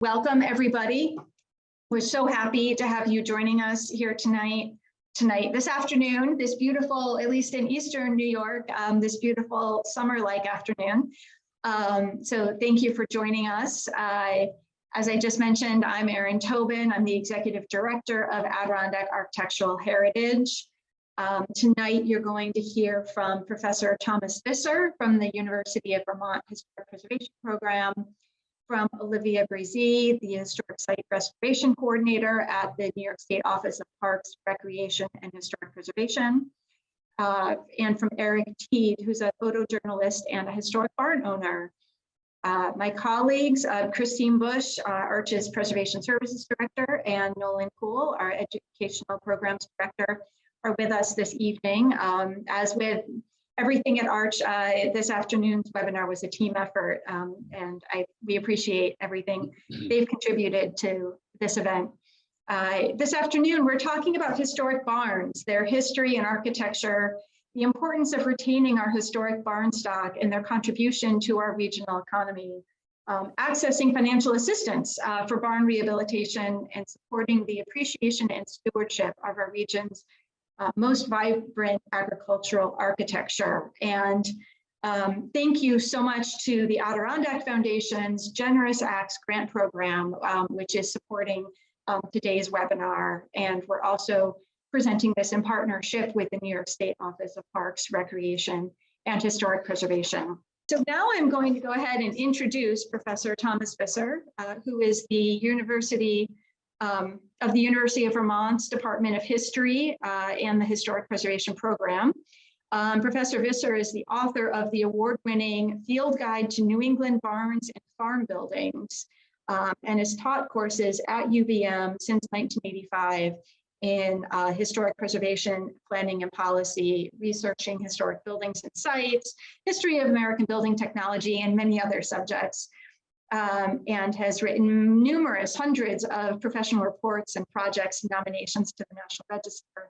Welcome, everybody. We're so happy to have you joining us here this afternoon, this beautiful, at least in Eastern New York, this beautiful summer-like afternoon. So thank you for joining us. As I just mentioned, I'm Erin Tobin. I'm the Executive Director of Adirondack Architectural Heritage. Tonight, you're going to hear from Professor Thomas Visser from the University of Vermont Historic Preservation Program, from Olivia Brazee, the Historic Site Restoration Coordinator at the New York State Office of Parks, Recreation, and Historic Preservation, and from Eric Teed, who's a photojournalist and a historic barn owner. My colleagues, Christine Bush, AARCH's Preservation Services Director, and Nolan Poole, our Educational Programs Director, are with us this evening. As with everything at AARCH, this afternoon's webinar was a team effort, and we appreciate everything they've contributed to this event. This afternoon, we're talking about historic barns, their history and architecture, the importance of retaining our historic barn stock and their contribution to our regional economy, accessing financial assistance for barn rehabilitation, and supporting the appreciation and stewardship of our region's most vibrant agricultural architecture. And thank you so much to the Adirondack Foundation's Generous Acts Grant Program, which is supporting today's webinar. And we're also presenting this in partnership with the New York State Office of Parks, Recreation, and Historic Preservation. So now I'm going to go ahead and introduce Professor Thomas Visser, who is the University of Vermont's Department of History and the Historic Preservation Program. Professor Visser is the author of the award-winning Field Guide to New England Barns and Farm Buildings, and has taught courses at UVM since 1985 in historic preservation, planning and policy, researching historic buildings and sites, history of American building technology, and many other subjects. And has written hundreds of professional reports and projects nominations to the National Register.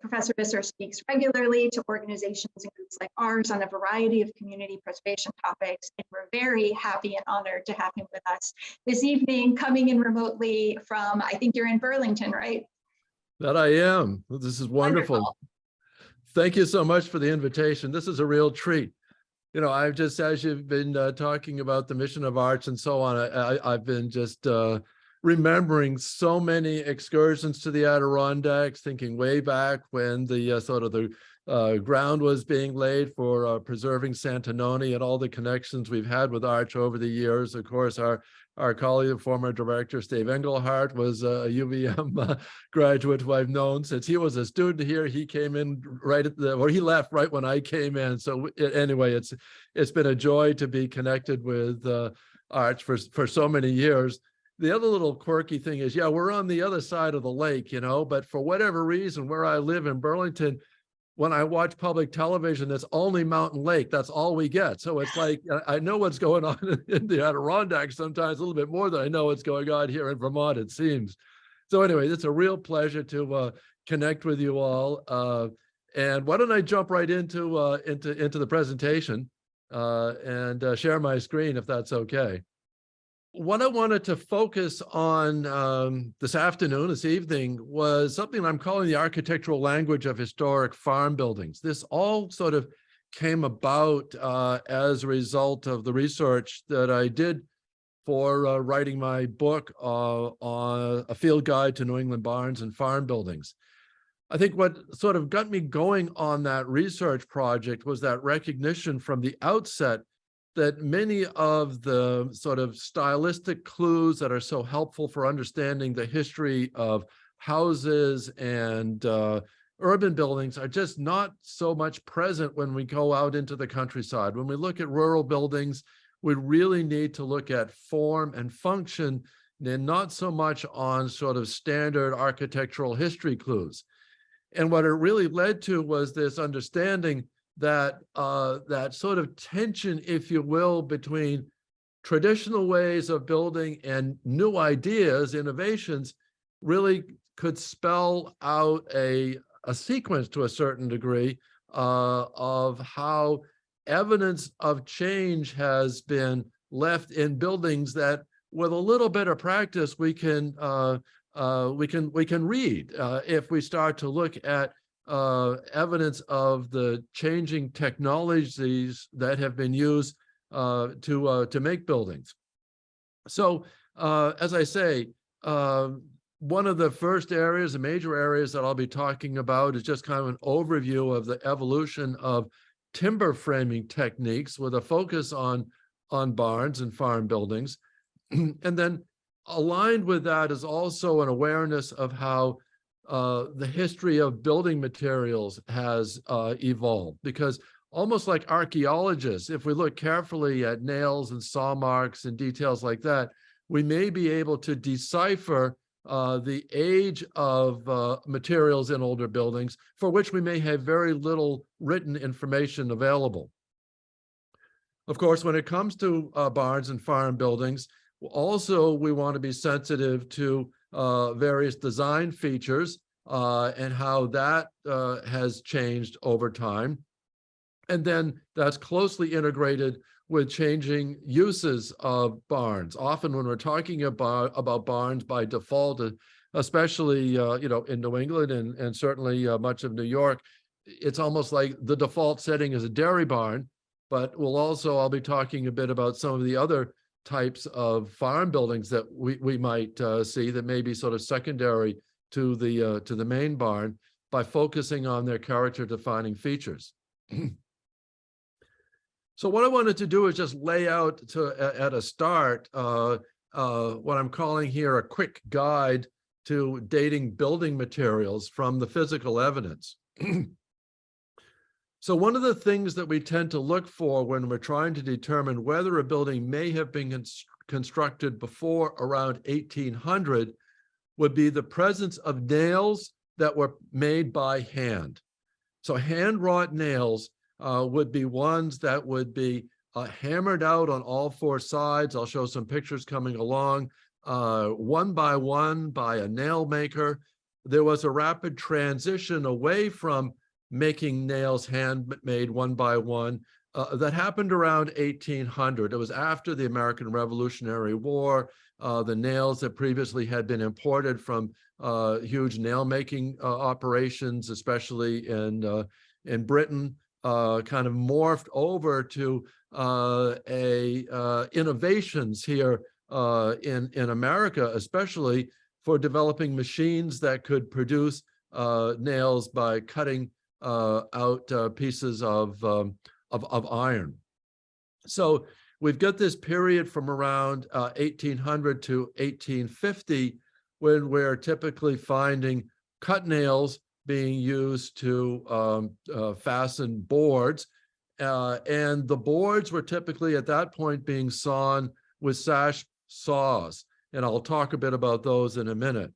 Professor Visser speaks regularly to organizations and groups like ours on a variety of community preservation topics, and we're very happy and honored to have him with us this evening, coming in remotely from, I think you're in Burlington, right? That I am. This is wonderful. Thank you so much for the invitation. This is a real treat. You know, I've just, as you've been talking about the mission of AARCH and so on, I've been just remembering so many excursions to the Adirondacks, thinking way back when the sort of the ground was being laid for preserving Santanoni, and all the connections we've had with AARCH over the years. Of course, our colleague, former director, Steve Engelhardt, was a UVM graduate who I've known since he was a student here. He came in right at he left right when I came in. So anyway, it's been a joy to be connected with AARCH for so many years. The other little quirky thing is, yeah, we're on the other side of the lake, you know, but for whatever reason, where I live in Burlington, when I watch public television, it's only Mountain Lake. That's all we get. So it's like, I know what's going on in the Adirondacks sometimes a little bit more than I know what's going on here in Vermont, it seems. So anyway, it's a real pleasure to connect with you all. And why don't I jump right into the presentation and share my screen, if that's okay. What I wanted to focus on this evening, was something I'm calling the architectural language of historic farm buildings. This all sort of came about as a result of the research that I did for writing my book on a field guide to New England barns and farm buildings. I think what sort of got me going on that research project was that recognition from the outset that many of the sort of stylistic clues that are so helpful for understanding the history of houses and urban buildings are just not so much present when we go out into the countryside. When we look at rural buildings, we really need to look at form and function, and not so much on sort of standard architectural history clues. And what it really led to was this understanding that that sort of tension, if you will, between traditional ways of building and new ideas, innovations, really could spell out a sequence to a certain degree of how evidence of change has been left in buildings that, with a little bit of practice, we can read if we start to look at evidence of the changing technologies that have been used to make buildings. So, as I say, one of the first areas, the major areas that I'll be talking about is just kind of an overview of the evolution of timber framing techniques with a focus on barns and farm buildings. And then aligned with that is also an awareness of how the history of building materials has evolved, because almost like archaeologists, if we look carefully at nails and saw marks and details like that, we may be able to decipher the age of materials in older buildings for which we may have very little written information available. Of course, when it comes to barns and farm buildings, also we want to be sensitive to various design features and how that has changed over time. And then that's closely integrated with changing uses of barns. Often when we're talking about barns by default, especially in New England and certainly much of New York, it's almost like the default setting is a dairy barn. But I'll be talking a bit about some of the other types of farm buildings that we might see that may be sort of secondary to the main barn by focusing on their character defining features. So what I wanted to do is just lay out at a start what I'm calling here a quick guide to dating building materials from the physical evidence. So one of the things that we tend to look for when we're trying to determine whether a building may have been constructed before around 1800 would be the presence of nails that were made by hand. So hand-wrought nails would be ones that would be hammered out on all four sides. I'll show some pictures coming along, one by a nail maker. There was a rapid transition away from making nails handmade one by one that happened around 1800. It was after the American Revolutionary War. The nails that previously had been imported from huge nail making operations, especially in Britain, kind of morphed over to innovations here in America, especially for developing machines that could produce nails by cutting out pieces of iron. So we've got this period from around 1800 to 1850 when we're typically finding cut nails being used to fasten boards. And the boards were typically at that point being sawn with sash saws. And I'll talk a bit about those in a minute.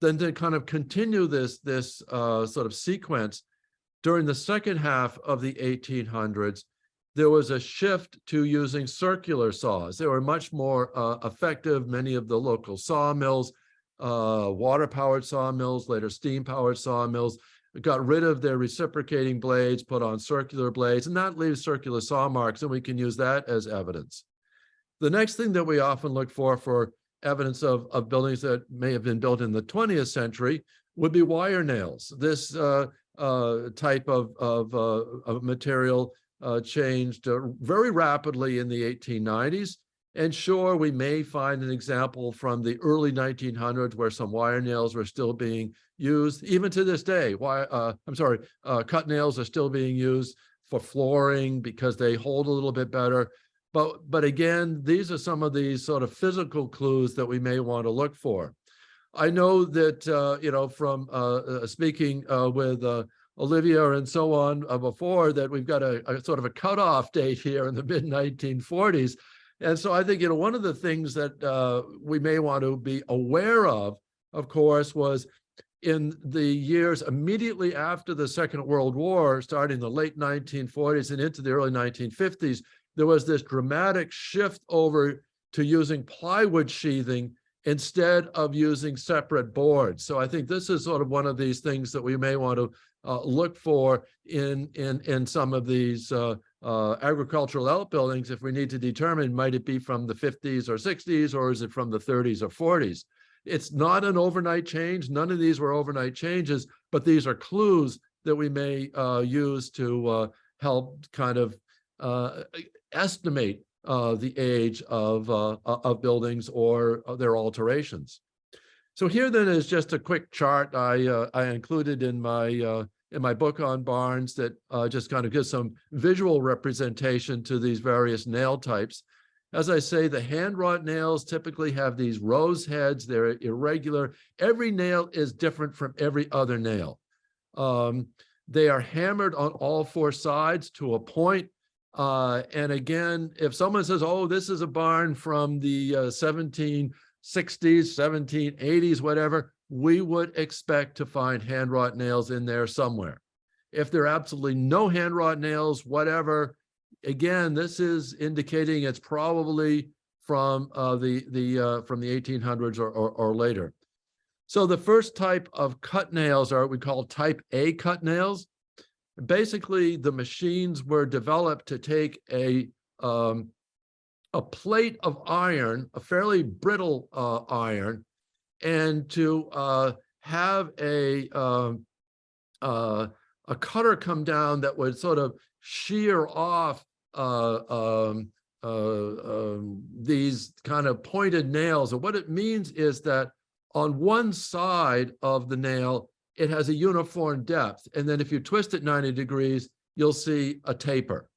Then to kind of continue this sort of sequence, during the second half of the 1800s, there was a shift to using circular saws. They were much more effective. Many of the local sawmills, water-powered sawmills, later steam-powered sawmills, got rid of their reciprocating blades, put on circular blades, and that leaves circular saw marks, and we can use that as evidence. The next thing that we often look for evidence of buildings that may have been built in the 20th century would be wire nails. This type of material changed very rapidly in the 1890s. And sure, we may find an example from the early 1900s where some wire nails were still being used. Even to this day, cut nails are still being used for flooring because they hold a little bit better. But again, these are some of these sort of physical clues that we may want to look for. I know that, from speaking with Olivia and so on before, that we've got a sort of a cutoff date here in the mid-1940s. And so I think, one of the things that we may want to be aware of course, was in the years immediately after the Second World War, starting the late 1940s and into the early 1950s, there was this dramatic shift over to using plywood sheathing instead of using separate boards. So I think this is sort of one of these things that we may want to look for in some of these agricultural outbuildings, if we need to determine, might it be from the 50s or 60s, or is it from the 30s or 40s? It's not an overnight change. None of these were overnight changes, but these are clues that we may use to help kind of estimate the age of buildings or their alterations. So here then is just a quick chart I included in my book on barns that just kind of gives some visual representation to these various nail types. As I say, the hand-wrought nails typically have these rose heads. They're irregular. Every nail is different from every other nail. They are hammered on all four sides to a point. And again, if someone says, oh, this is a barn from the 1760s, 1780s, whatever, we would expect to find hand-wrought nails in there somewhere. If there are absolutely no hand-wrought nails, whatever, again, this is indicating it's probably from the 1800s or later. So the first type of cut nails are what we call type A cut nails. Basically, the machines were developed to take a plate of iron, a fairly brittle iron, and to have a cutter come down that would sort of shear off these kind of pointed nails. And what it means is that on one side of the nail, it has a uniform depth. And then if you twist it 90 degrees, you'll see a taper.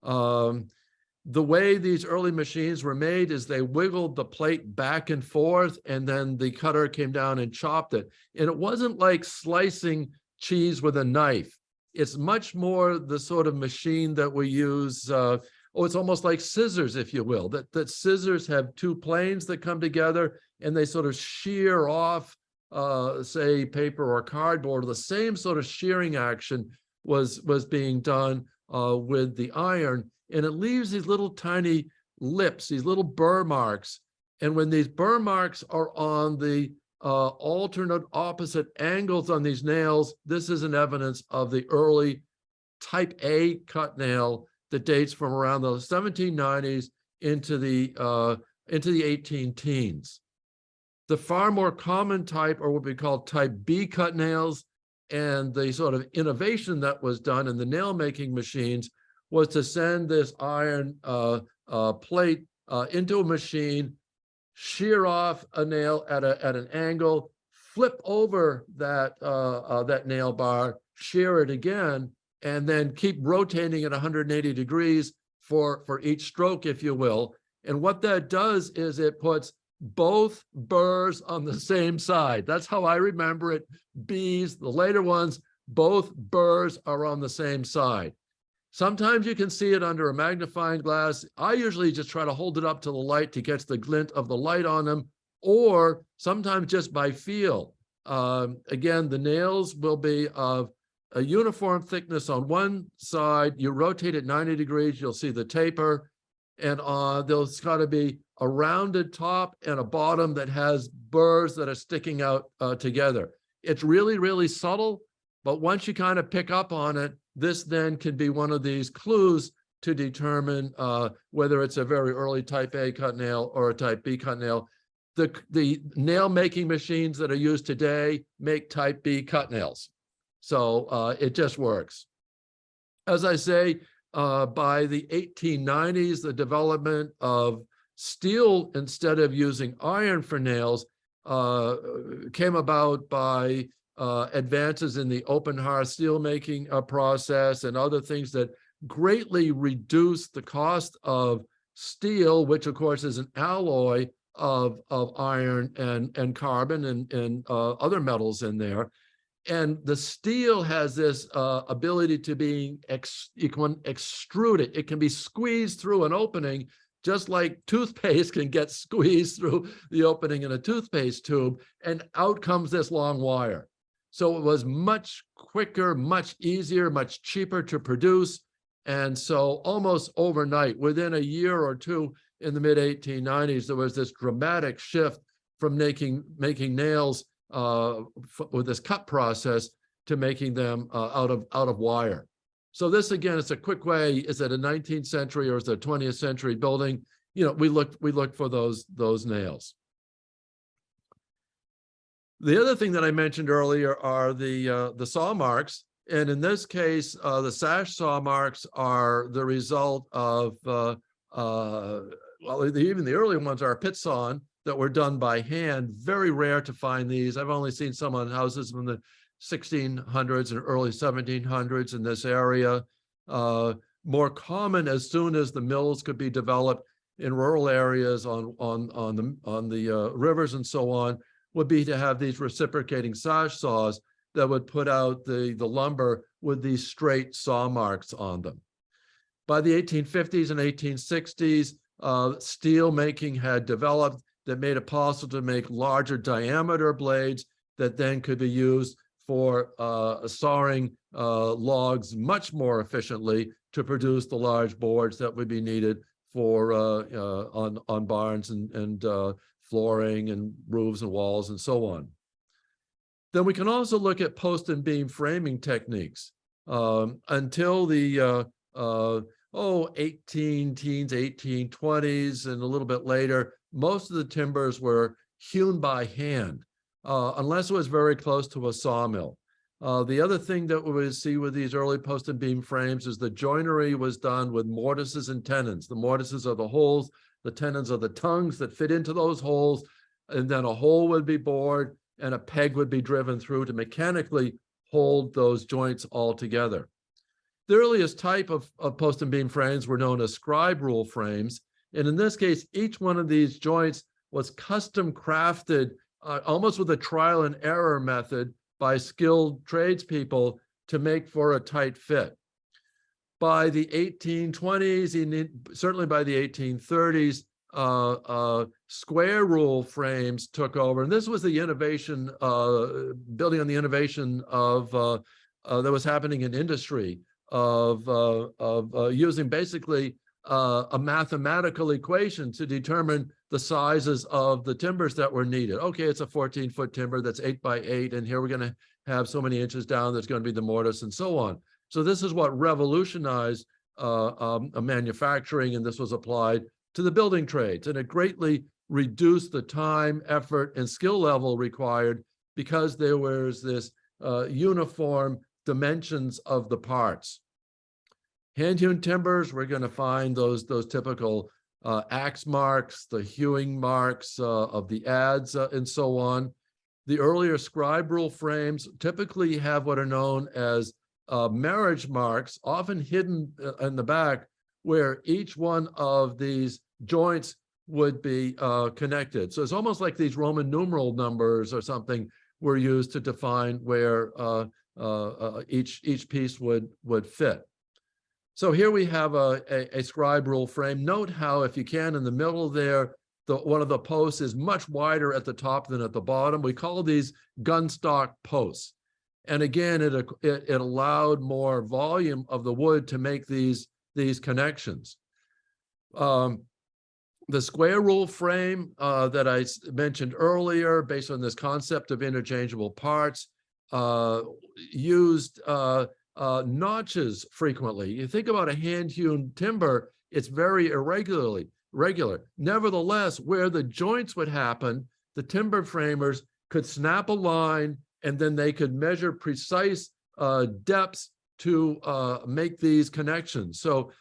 The way these early machines were made is they wiggled the plate back and forth, and then the cutter came down and chopped it. And it wasn't like slicing cheese with a knife. It's much more the sort of machine that we use. It's almost like scissors, if you will, that scissors have two planes that come together and they sort of shear off, say, paper or cardboard. The same sort of shearing action was being done with the iron. And it leaves these little tiny lips, these little burr marks. And when these burr marks are on the alternate opposite angles on these nails, this is an evidence of the early type A cut nail that dates from around the 1790s into the 18 teens. The far more common type are what we call type B cut nails, and the sort of innovation that was done in the nail making machines was to send this iron plate into a machine, shear off a nail at an angle, flip over that nail bar, shear it again, and then keep rotating at 180 degrees for each stroke, if you will. And what that does is it puts both burrs on the same side. That's how I remember it. B's, the later ones, both burrs are on the same side. Sometimes you can see it under a magnifying glass. I usually just try to hold it up to the light to catch the glint of the light on them, or sometimes just by feel. Again, the nails will be of a uniform thickness on one side. You rotate it 90 degrees, you'll see the taper, and there's got to be a rounded top and a bottom that has burrs that are sticking out together. It's really, really subtle, but once you kind of pick up on it, this then can be one of these clues to determine whether it's a very early type A cut nail or a type B cut nail. The nail making machines that are used today make type B cut nails. So it just works. As I say, by the 1890s, the development of steel instead of using iron for nails came about by advances in the open hearth steel making process and other things that greatly reduced the cost of steel, which of course is an alloy of iron and carbon and other metals in there. And the steel has this ability to be extruded. It can be squeezed through an opening, just like toothpaste can get squeezed through the opening in a toothpaste tube, and out comes this long wire. So it was much quicker, much easier, much cheaper to produce. And so almost overnight, within a year or two in the mid 1890s, there was this dramatic shift from making nails with this cut process to making them out of wire. So this, again, it's a quick way. Is it a 19th century or is it a 20th century building? You know, we look for those nails. The other thing that I mentioned earlier are the saw marks. And in this case, the sash saw marks are the result of, even the early ones are pit sawn that were done by hand. Very rare to find these. I've only seen some on houses from the 1600s and early 1700s in this area. More common as soon as the mills could be developed in rural areas on the rivers and so on, would be to have these reciprocating sash saws that would put out the lumber with these straight saw marks on them. By the 1850s and 1860s, steel making had developed that made it possible to make larger diameter blades that then could be used for sawing logs much more efficiently to produce the large boards that would be needed for on barns and flooring and roofs and walls and so on. Then we can also look at post and beam framing techniques. Until the 1820s and a little bit later, most of the timbers were hewn by hand, unless it was very close to a sawmill. The other thing that we would see with these early post and beam frames is the joinery was done with mortises and tenons. The mortises are the holes, the tenons are the tongues that fit into those holes, and then a hole would be bored and a peg would be driven through to mechanically hold those joints all together. The earliest type of post and beam frames were known as scribe rule frames. And in this case, each one of these joints was custom crafted almost with a trial and error method by skilled tradespeople to make for a tight fit. By the 1820s, and certainly by the 1830s, square rule frames took over. And this was the innovation, building on the innovation of that was happening in industry of using basically a mathematical equation to determine the sizes of the timbers that were needed. Okay, it's a 14-foot timber that's 8 by 8, and here we're going to have so many inches down, there's going to be the mortise and so on. So this is what revolutionized manufacturing, and this was applied to the building trades, and it greatly reduced the time, effort, and skill level required because there was this uniform dimensions of the parts. Hand-hewn timbers, we're going to find those typical axe marks, the hewing marks of the adze, and so on. The earlier scribe rule frames typically have what are known as marriage marks, often hidden in the back, where each one of these joints would be connected. So it's almost like these Roman numeral numbers or something were used to define where each piece would fit. So here we have a scribe rule frame. Note how, if you can, in the middle there, one of the posts is much wider at the top than at the bottom. We call these gunstock posts. And again, it allowed more volume of the wood to make these connections. The square rule frame that I mentioned earlier, based on this concept of interchangeable parts, used notches frequently. You think about a hand-hewn timber, it's very regular. Nevertheless, where the joints would happen, the timber framers could snap a line, and then they could measure precise depths to make these connections. So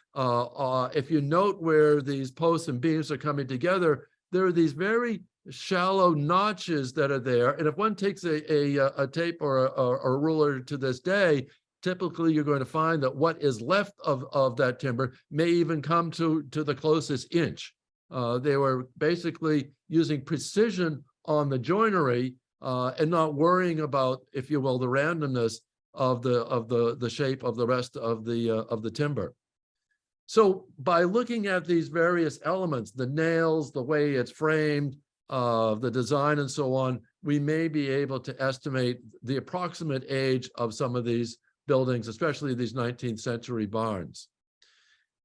if you note where these posts and beams are coming together, there are these very shallow notches that are there. And if one takes a tape or a ruler to this day, typically you're going to find that what is left of that timber may even come to the closest inch. They were basically using precision on the joinery and not worrying about, if you will, the randomness of the shape of the rest of the timber. So by looking at these various elements, the nails, the way it's framed, the design and so on, we may be able to estimate the approximate age of some of these buildings, especially these 19th century barns.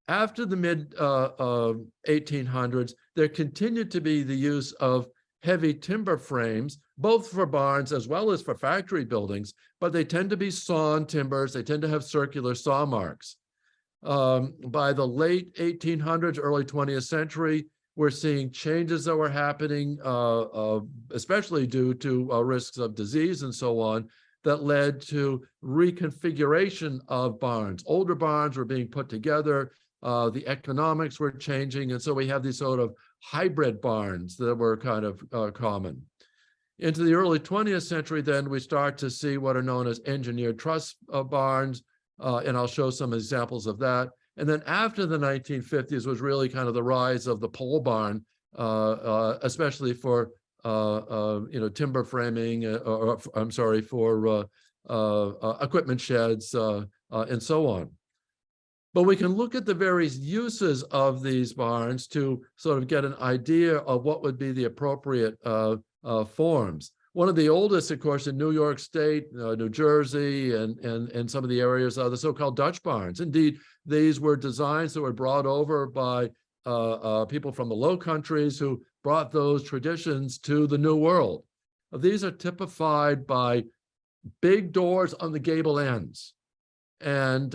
After the mid 1800s, there continued to be the use of heavy timber frames, both for barns as well as for factory buildings, but they tend to be sawn timbers. They tend to have circular saw marks. By the late 1800s, early 20th century, we're seeing changes that were happening, especially due to risks of disease and so on, that led to reconfiguration of barns. Older barns were being put together, the economics were changing, and so we have these sort of hybrid barns that were kind of common. Into the early 20th century, then, we start to see what are known as engineered truss barns, and I'll show some examples of that. And then after the 1950s was really kind of the rise of the pole barn, especially for timber framing, or I'm sorry, for equipment sheds and so on. But we can look at the various uses of these barns to sort of get an idea of what would be the appropriate forms. One of the oldest, of course, in New York State, New Jersey, and some of the areas are the so-called Dutch barns. Indeed, these were designs that were brought over by people from the Low Countries who brought those traditions to the New World. These are typified by big doors on the gable ends. And,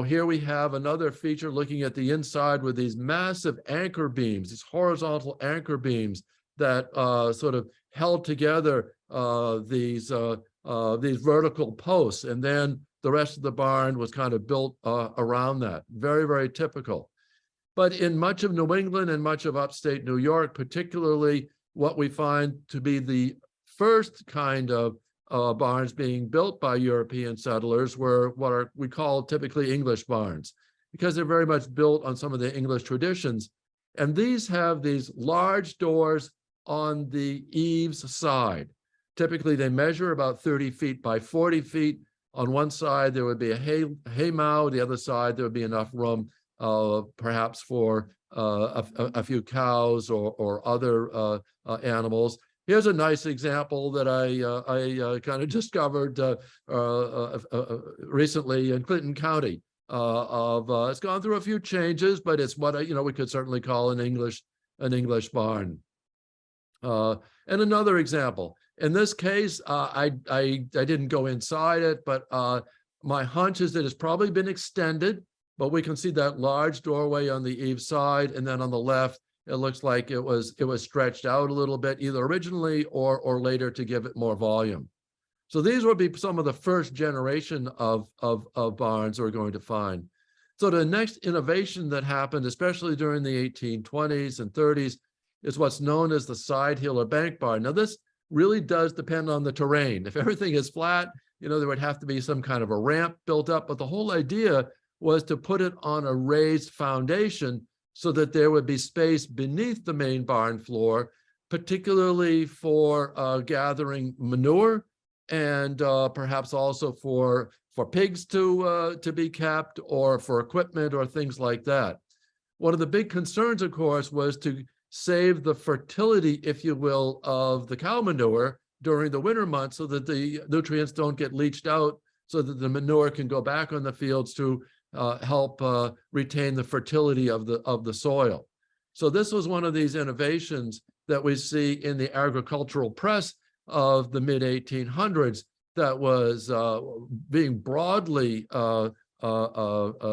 here we have another feature looking at the inside with these massive anchor beams, these horizontal anchor beams that sort of held together these vertical posts, and then the rest of the barn was kind of built around that. Very, very typical. But in much of New England and much of upstate New York, particularly, what we find to be the first kind of barns being built by European settlers were what we call typically English barns, because they're very much built on some of the English traditions. And these have these large doors on the eaves side. Typically, they measure about 30 feet by 40 feet. On one side, there would be a hay mow. The other side, there would be enough room, perhaps for a few cows or other animals. Here's a nice example that I kind of discovered recently in Clinton County. It's gone through a few changes, but it's what we could certainly call an English barn. And another example. In this case, I didn't go inside it, but my hunch is that it's probably been extended, but we can see that large doorway on the eave side, and then on the left, it looks like it was stretched out a little bit, either originally or later to give it more volume. So these would be some of the first generation of barns we're going to find. So the next innovation that happened, especially during the 1820s and 30s, is what's known as the side hill or bank barn. Now, this really does depend on the terrain. If everything is flat, there would have to be some kind of a ramp built up, but the whole idea was to put it on a raised foundation so that there would be space beneath the main barn floor, particularly for gathering manure and perhaps also for pigs to be kept, or for equipment or things like that. One of the big concerns, of course, was to save the fertility, if you will, of the cow manure during the winter months so that the nutrients don't get leached out, so that the manure can go back on the fields to help retain the fertility of the soil. So this was one of these innovations that we see in the agricultural press of the mid-1800s that was being broadly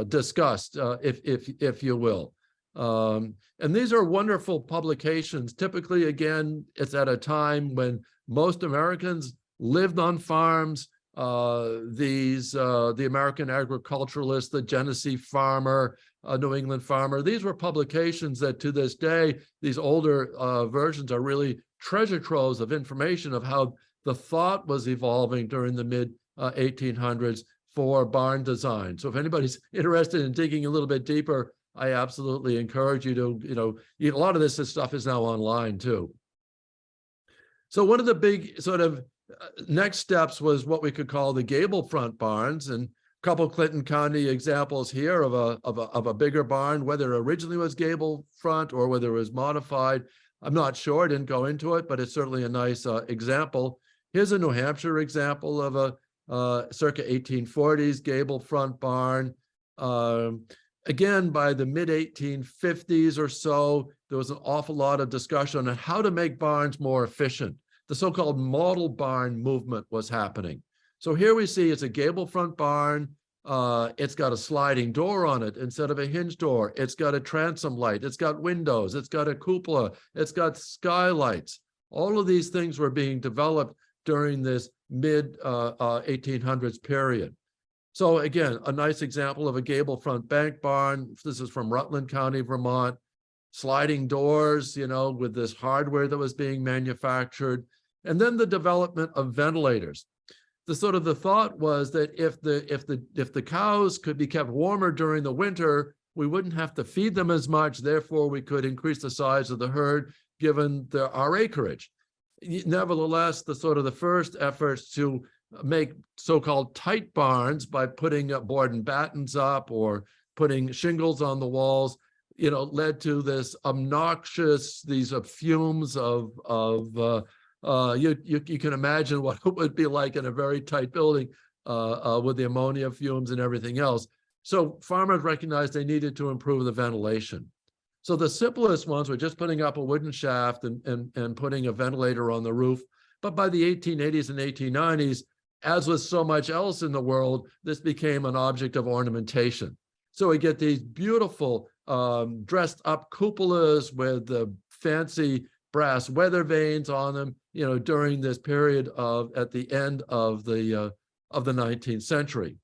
discussed, if you will. And these are wonderful publications. Typically, again, it's at a time when most Americans lived on farms. The American Agriculturalist, the Genesee Farmer, New England Farmer, these were publications that to this day, these older versions are really treasure troves of information of how the thought was evolving during the mid-1800s for barn design. So if anybody's interested in digging a little bit deeper, I absolutely encourage you to, a lot of this stuff is now online too. So one of the big sort of next steps was what we could call the gable front barns, and a couple Clinton County examples here of a bigger barn, whether it originally was gable front or whether it was modified. I'm not sure, I didn't go into it, but it's certainly a nice example. Here's a New Hampshire example of a circa 1840s gable front barn. Again, by the mid-1850s or so, there was an awful lot of discussion on how to make barns more efficient. The so-called model barn movement was happening. So here we see it's a gable front barn. It's got a sliding door on it instead of a hinge door. It's got a transom light. It's got windows. It's got a cupola. It's got skylights. All of these things were being developed during this mid 1800s period. So again, a nice example of a gable front bank barn. This is from Rutland County, Vermont. Sliding doors, with this hardware that was being manufactured. And then the development of ventilators. The thought was that if the cows could be kept warmer during the winter, we wouldn't have to feed them as much. Therefore, we could increase the size of the herd given our acreage. Nevertheless, the first efforts to make so-called tight barns by putting board and battens up or putting shingles on the walls, led to this obnoxious, these fumes of you can imagine what it would be like in a very tight building with the ammonia fumes and everything else. So farmers recognized they needed to improve the ventilation. So the simplest ones were just putting up a wooden shaft and putting a ventilator on the roof. But by the 1880s and 1890s, as with so much else in the world, this became an object of ornamentation. So we get these beautiful dressed up cupolas with the fancy brass weather vanes on them, during this period at the end of the 19th century.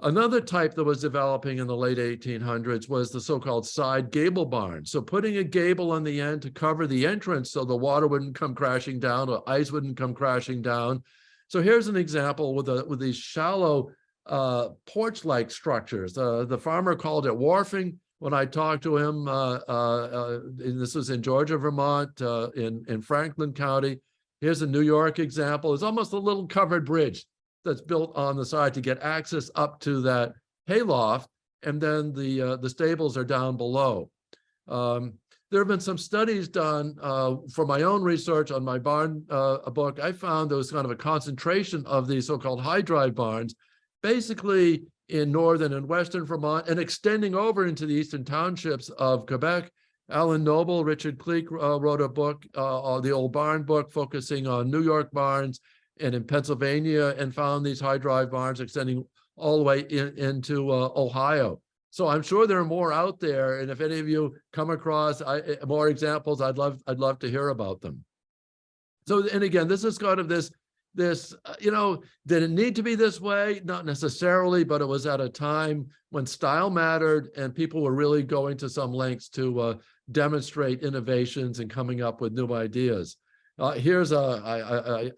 Another type that was developing in the late 1800s was the so-called side gable barn. So putting a gable on the end to cover the entrance so the water wouldn't come crashing down or ice wouldn't come crashing down. So here's an example with these shallow porch-like structures. The farmer called it wharfing. When I talked to him, and this was in Georgia, Vermont, in Franklin County. Here's a New York example. It's almost a little covered bridge that's built on the side to get access up to that hayloft, and then the stables are down below. There have been some studies done for my own research on my barn book. I found there was kind of a concentration of these so-called high drive barns, basically in northern and western Vermont and extending over into the eastern townships of Quebec. Alan Noble, Richard Cleek wrote a book, the Old Barn Book, focusing on New York barns and in Pennsylvania, and found these high drive barns extending all the way into Ohio. So I'm sure there are more out there, and if any of you come across more examples, I'd love to hear about them. So, and again, this is kind of this, did it need to be this way? Not necessarily, but it was at a time when style mattered and people were really going to some lengths to demonstrate innovations and coming up with new ideas. Here's I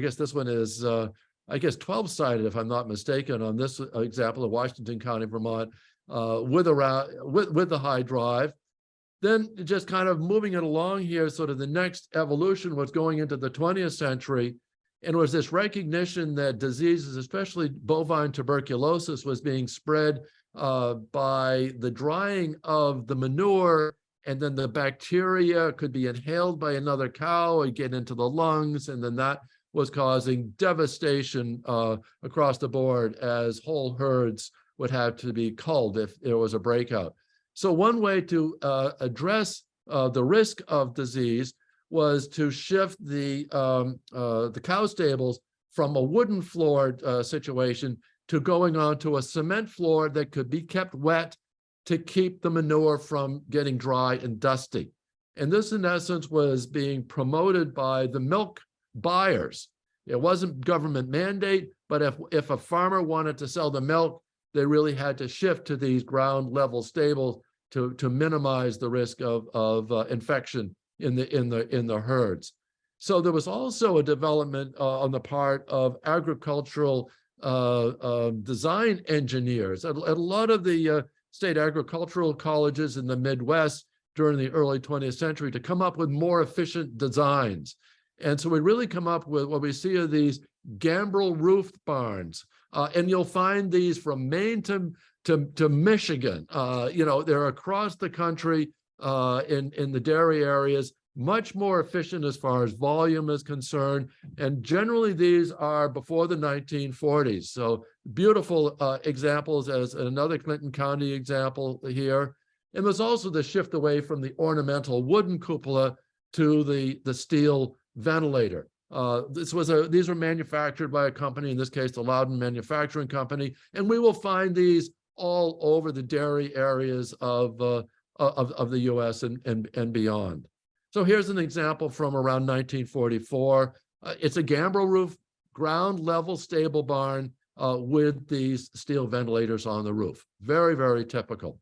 guess this one is, 12-sided, if I'm not mistaken, on this example of Washington County, Vermont, with the high drive. Then just kind of moving it along here, sort of the next evolution was going into the 20th century. And it was this recognition that diseases, especially bovine tuberculosis, was being spread by the drying of the manure, and then the bacteria could be inhaled by another cow or get into the lungs, and then that was causing devastation across the board, as whole herds would have to be culled if there was a breakout. So one way to address the risk of disease was to shift the cow stables from a wooden floored situation to going onto a cement floor that could be kept wet to keep the manure from getting dry and dusty. And this, in essence, was being promoted by the milk buyers. It wasn't government mandate, but if a farmer wanted to sell the milk, they really had to shift to these ground level stables to minimize the risk of infection in the herds. So there was also a development on the part of agricultural design engineers at a lot of the state agricultural colleges in the Midwest during the early 20th century to come up with more efficient designs. And so we really come up with what we see are these gambrel roofed barns. And you'll find these from Maine to Michigan. They're across the country in the dairy areas, much more efficient as far as volume is concerned. And generally these are before the 1940s. So beautiful examples, as another Clinton County example here. And there's also the shift away from the ornamental wooden cupola to the steel ventilator. These were manufactured by a company, in this case, the Loudon Manufacturing Company, and we will find these all over the dairy areas of the U.S. and beyond. So here's an example from around 1944. It's a gambrel roof, ground level stable barn with these steel ventilators on the roof. Very, very typical.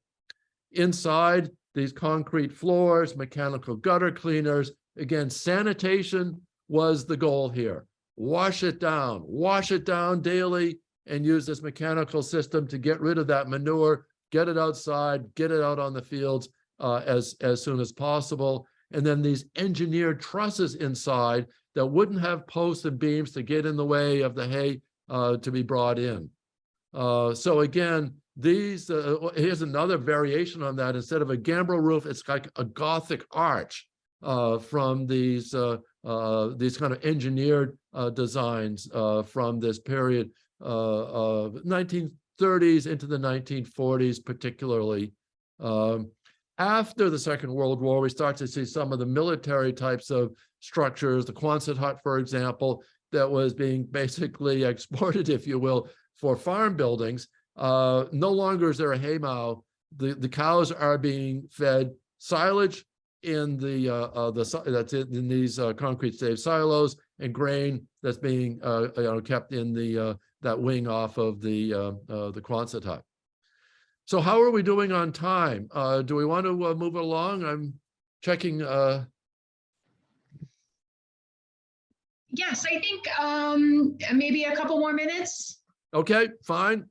Inside, these concrete floors, mechanical gutter cleaners. Again, sanitation was the goal here. Wash it down daily, and use this mechanical system to get rid of that manure, get it outside, get it out on the fields as soon as possible. And then these engineered trusses inside that wouldn't have posts and beams to get in the way of the hay to be brought in. So again, here's another variation on that. Instead of a gambrel roof, it's like a Gothic arch from these kind of engineered designs from this period, 1930s into the 1940s, particularly. After the Second World War, we start to see some of the military types of structures, the Quonset hut, for example, that was being basically exported, if you will, for farm buildings. No longer is there a haymow. The cows are being fed silage in in these concrete stave silos, and grain that's being kept in that wing off of the Quonset hut. So how are we doing on time? Do we want to move along? I'm checking. Yes, I think maybe a couple more minutes. Okay, fine.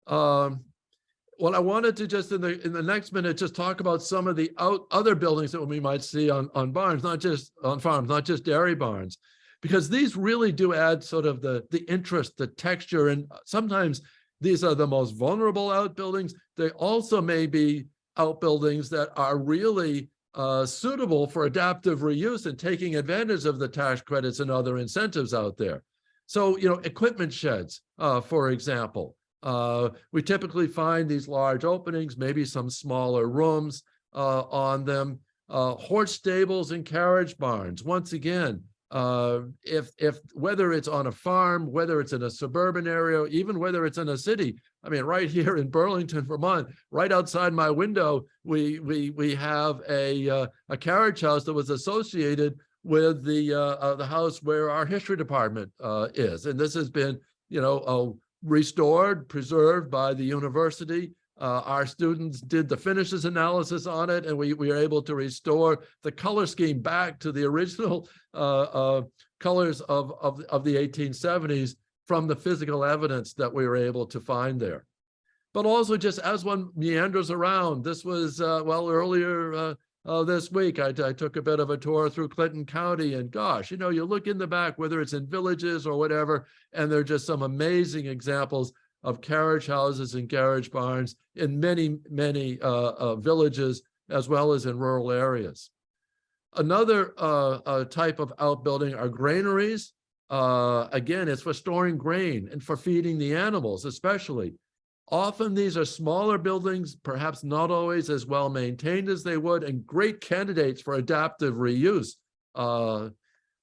Well, I wanted to just in the next minute just talk about some of the other buildings that we might see on barns, not just on farms, not just dairy barns, because these really do add sort of the interest, the texture, and sometimes these are the most vulnerable outbuildings. They also may be outbuildings that are really suitable for adaptive reuse and taking advantage of the tax credits and other incentives out there. So, equipment sheds, for example. We typically find these large openings, maybe some smaller rooms on them. Horse stables and carriage barns. Once again, if whether it's on a farm, whether it's in a suburban area, even whether it's in a city. I mean, right here in Burlington, Vermont, right outside my window, we have a carriage house that was associated with the house where our history department is, and this has been restored, preserved by the university. Our students did the finishes analysis on it, and we were able to restore the color scheme back to the original colors of the 1870s from the physical evidence that we were able to find there. But also, just as one meanders around, this was, earlier this week, I took a bit of a tour through Clinton County, and gosh, you look in the back, whether it's in villages or whatever, and there are just some amazing examples of carriage houses and carriage barns in many, many villages, as well as in rural areas. Another type of outbuilding are granaries. Again, it's for storing grain and for feeding the animals, especially. Often these are smaller buildings, perhaps not always as well maintained as they would, and great candidates for adaptive reuse.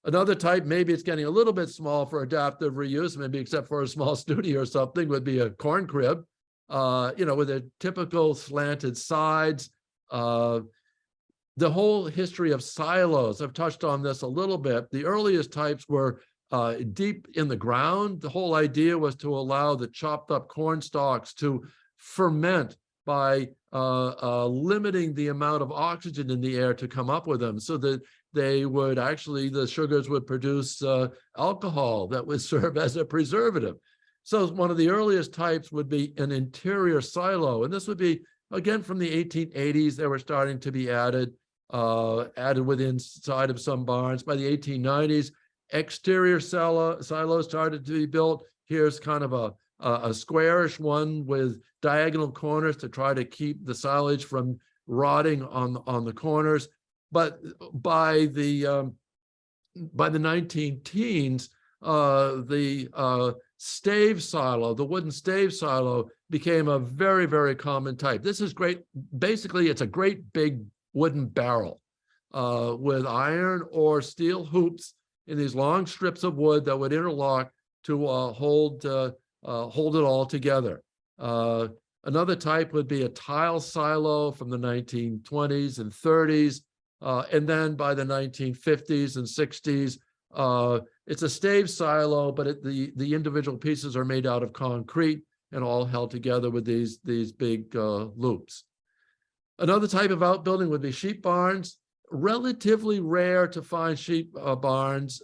Another type, maybe it's getting a little bit small for adaptive reuse, maybe except for a small studio or something, would be a corn crib, with a typical slanted sides. The whole history of silos, I've touched on this a little bit. The earliest types were deep in the ground. The whole idea was to allow the chopped up corn stalks to ferment by limiting the amount of oxygen in the air to come up with them, so that they would actually, the sugars would produce alcohol that would serve as a preservative. So one of the earliest types would be an interior silo, and this would be, again, from the 1880s. They were starting to be added within inside of some barns. By the 1890s, exterior silos started to be built. Here's kind of a squarish one with diagonal corners to try to keep the silage from rotting on the corners. But by the 19-teens, the stave silo, the wooden stave silo, became a very, very common type. This is great. Basically, it's a great big wooden barrel with iron or steel hoops in these long strips of wood that would interlock to hold it all together. Another type would be a tile silo from the 1920s and 30s. And then by the 1950s and 60s, it's a stave silo, but the individual pieces are made out of concrete and all held together with these big loops. Another type of outbuilding would be sheep barns. Relatively rare to find sheep barns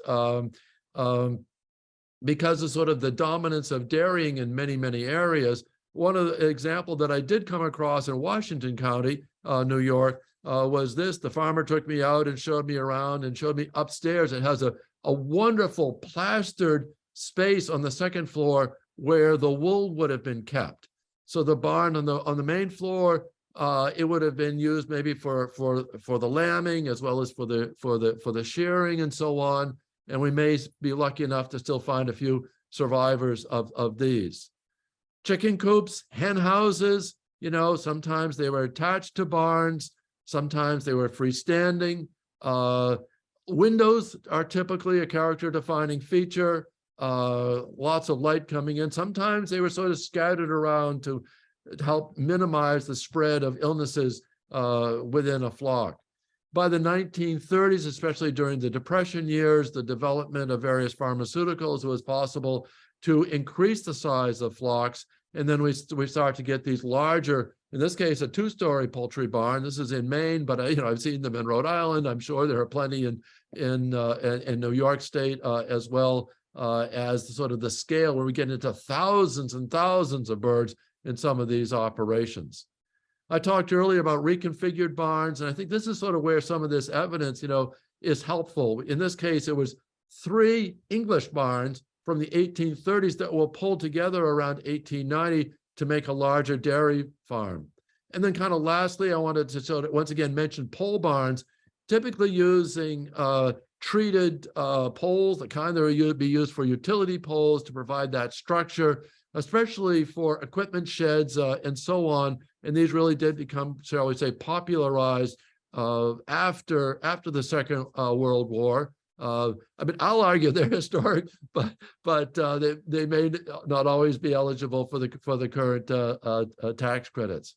because of sort of the dominance of dairying in many, many areas. One of the example that I did come across in Washington County, New York, was this. The farmer took me out and showed me around and showed me upstairs. It has a wonderful plastered space on the second floor where the wool would have been kept. So the barn on the main floor, it would have been used maybe for the lambing as well as for the shearing and so on. And we may be lucky enough to still find a few survivors of these. Chicken coops, hen houses, sometimes they were attached to barns, sometimes they were freestanding. Windows are typically a character-defining feature. Lots of light coming in. Sometimes they were sort of scattered around to help minimize the spread of illnesses within a flock. By the 1930s, especially during the Depression years, the development of various pharmaceuticals was possible to increase the size of flocks. And then we start to get these larger, in this case, a 2-story poultry barn. This is in Maine, but I've seen them in Rhode Island. I'm sure there are plenty in New York State as well, as sort of the scale where we get into thousands and thousands of birds in some of these operations. I talked earlier about reconfigured barns, and I think this is sort of where some of this evidence, is helpful. In this case, it was 3 English barns from the 1830s that were pulled together around 1890 to make a larger dairy farm. And then kind of lastly, I wanted to sort of once again mention pole barns, typically using treated poles, the kind that would be used for utility poles to provide that structure, especially for equipment sheds and so on. And these really did become, shall we say, popularized after the Second World War. I'll argue they're historic, but they may not always be eligible for the current tax credits.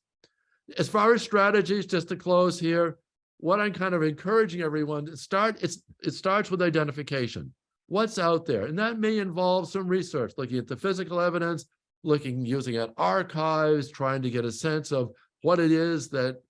As far as strategies, just to close here, what I'm kind of encouraging everyone to start, it starts with identification. What's out there? And that may involve some research, looking at the physical evidence, using at archives, trying to get a sense of what it is that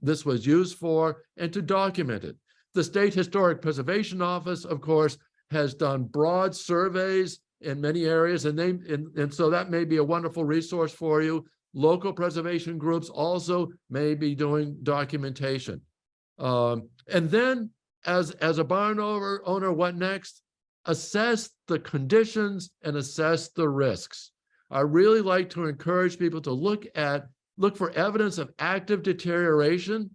this was used for, and to document it. The State Historic Preservation Office, of course, has done broad surveys in many areas, and so that may be a wonderful resource for you. Local preservation groups also may be doing documentation. And then, as a barn owner, what next? Assess the conditions and assess the risks. I really like to encourage people to look for evidence of active deterioration.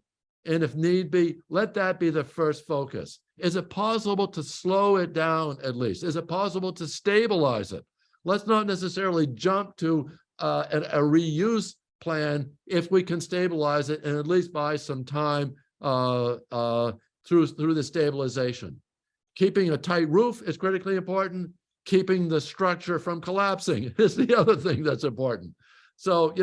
And if need be, let that be the first focus. Is it possible to slow it down at least? Is it possible to stabilize it? Let's not necessarily jump to a reuse plan if we can stabilize it and at least buy some time through the stabilization. Keeping a tight roof is critically important. Keeping the structure from collapsing is the other thing that's important. So,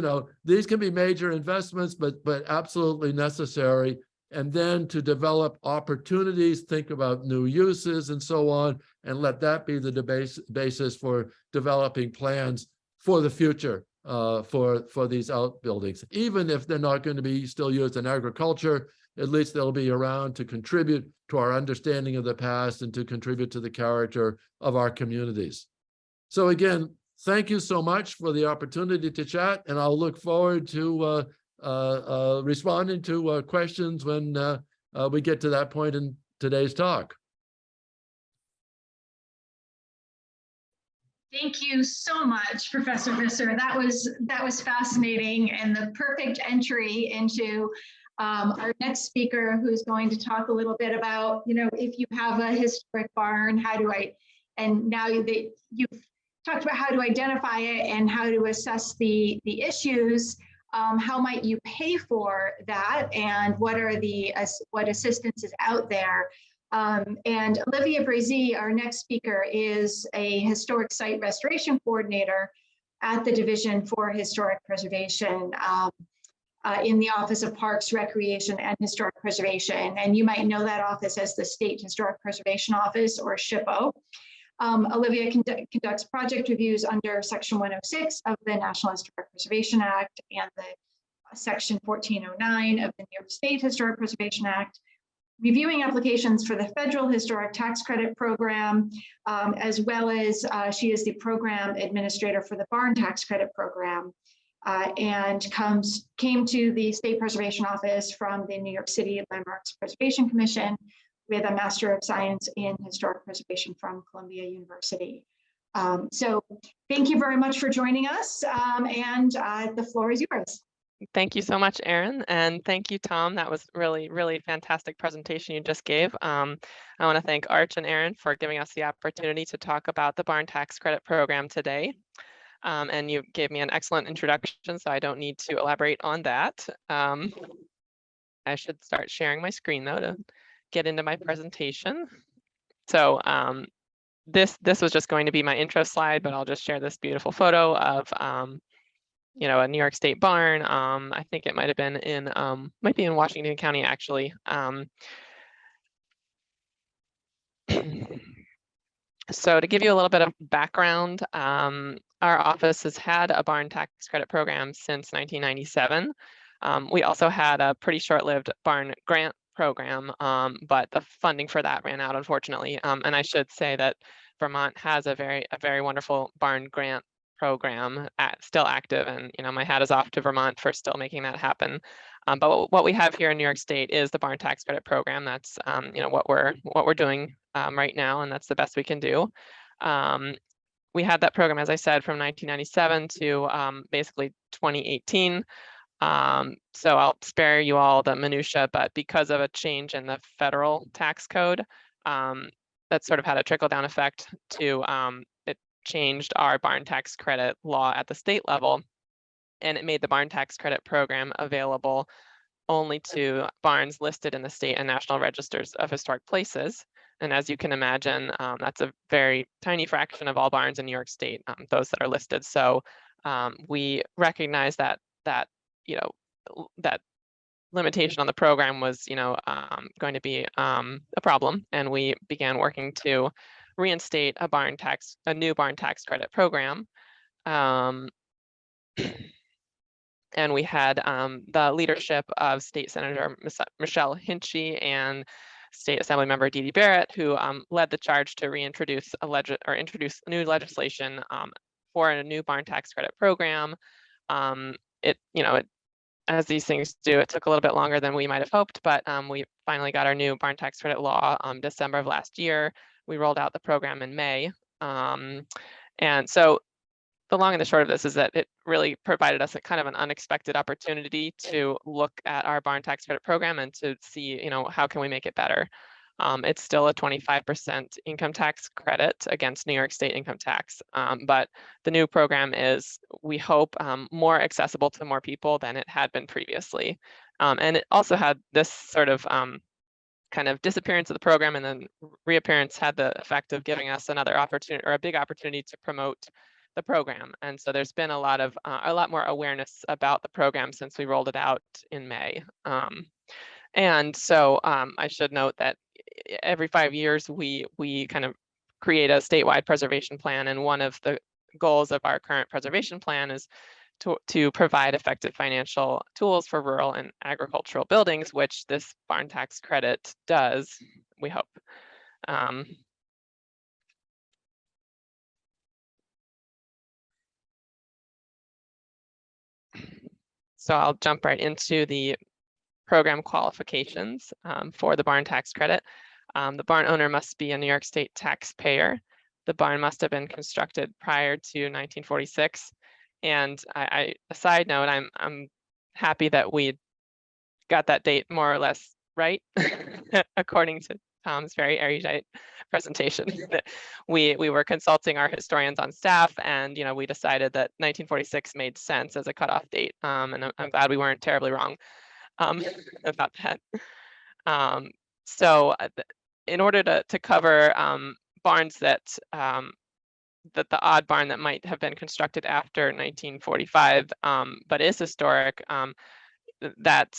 these can be major investments, but absolutely necessary. And then to develop opportunities, think about new uses and so on, and let that be the basis for developing plans for the future for these outbuildings. Even if they're not going to be still used in agriculture, at least they'll be around to contribute to our understanding of the past and to contribute to the character of our communities. So again, thank you so much for the opportunity to chat, and I'll look forward to responding to questions when we get to that point in today's talk. Thank you so much, Professor Visser. That was fascinating, and the perfect entry into our next speaker, who's going to talk a little bit about, if you have a historic barn, how do I, and now you've talked about how to identify it and how to assess the issues. How might you pay for that, and what are what assistance is out there? And Olivia Brazee, our next speaker, is a historic site restoration coordinator at the Division for Historic Preservation in the Office of Parks, Recreation, and Historic Preservation. And you might know that office as the State Historic Preservation Office, or SHPO. Olivia conducts project reviews under Section 106 of the National Historic Preservation Act and the Section 1409 of the New York State Historic Preservation Act, reviewing applications for the Federal Historic Tax Credit Program, as well as she is the program administrator for the Barn Tax Credit Program, and came to the State Preservation Office from the New York City Landmarks Preservation Commission with a Master of Science in Historic Preservation from Columbia University. So thank you very much for joining us, and the floor is yours. Thank you so much, Erin, and thank you, Tom. That was really fantastic presentation you just gave. I want to thank AARCH and Erin for giving us the opportunity to talk about the Barn Tax Credit Program today. And you gave me an excellent introduction, so I don't need to elaborate on that. I should start sharing my screen though to get into my presentation. So this was just going to be my intro slide, but I'll just share this beautiful photo of you know, a New York State barn. I think it might have been in might be in Washington County actually. So to give you a little bit of background, our office has had a barn tax credit program since 1997. We also had a pretty short-lived barn grant program, but the funding for that ran out, unfortunately. And I should say that Vermont has a very wonderful barn grant program still active, and you know, my hat is off to Vermont for still making that happen. But what we have here in New York State is the barn tax credit program. That's you know, what we're doing right now, and that's the best we can do. We had that program, as I said, from 1997 to basically 2018. So I'll spare you all the minutia, but because of a change in the federal tax code, that sort of had a trickle-down effect to it changed our barn tax credit law at the state level, and it made the barn tax credit program available only to barns listed in the state and national registers of historic places. And as you can imagine, that's a very tiny fraction of all barns in New York State, those that are listed. So we recognize that you know, that limitation on the program was, you know, going to be a problem, and we began working to reinstate a new barn tax credit program. And we had the leadership of State Senator Michelle Hinchy and State Assembly Member Dee Dee Barrett, who led the charge to reintroduce introduce new legislation for a new barn tax credit program. As these things do, it took a little bit longer than we might have hoped, but we finally got our new barn tax credit law December of last year. We rolled out the program in May. And so the long and the short of this is that it really provided us a kind of an unexpected opportunity to look at our barn tax credit program and to see, you know, how can we make it better. It's still a 25% income tax credit against New York State income tax, but the new program is, we hope, more accessible to more people than it had been previously. And it also had this sort of kind of disappearance of the program, and then reappearance had the effect of giving us another opportunity, or a big opportunity, to promote the program. And so there's been a lot more awareness about the program since we rolled it out in May. And so I should note that every 5 years we kind of create a statewide preservation plan, and one of the goals of our current preservation plan is to provide effective financial tools for rural and agricultural buildings, which this barn tax credit does, we hope. So I'll jump right into the program qualifications for the barn tax credit. The barn owner must be a New York State taxpayer. The barn must have been constructed prior to 1946. And a side note, I'm happy that we got that date more or less right, according to It's very erudite presentation. we were consulting our historians on staff, and we decided that 1946 made sense as a cutoff date. And I'm glad we weren't terribly wrong about that. So in order to cover barns that the odd barn that might have been constructed after 1945, but is historic, that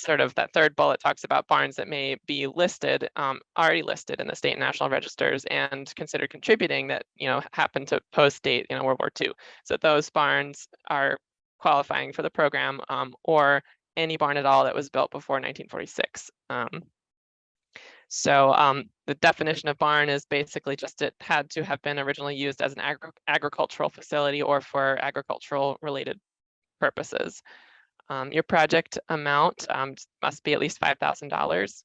third bullet talks about barns that may be listed, already listed in the state and national registers and considered contributing that, happen to post-date, World War II. So those barns are qualifying for the program, or any barn at all that was built before 1946. So the definition of barn is basically just it had to have been originally used as an agricultural facility or for agricultural related purposes. Your project amount must be at least $5,000.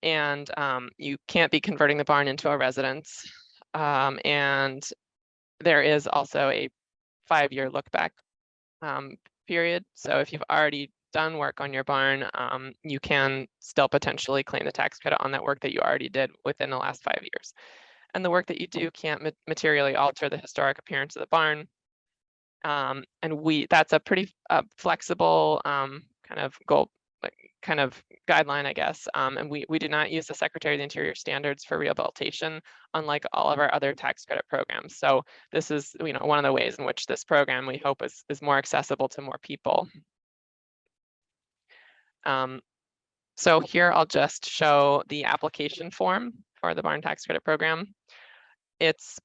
And you can't be converting the barn into a residence. And there is also a 5-year look back period. So if you've already done work on your barn, you can still potentially claim the tax credit on that work that you already did within the last 5 years. And the work that you do can't materially alter the historic appearance of the barn. And that's a pretty flexible kind of goal, kind of guideline, I guess. And we do not use the Secretary of the Interior standards for rehabilitation, unlike all of our other tax credit programs. So this is, one of the ways in which this program, we hope, is more accessible to more people. So here I'll just show the application form for the barn tax credit program. It's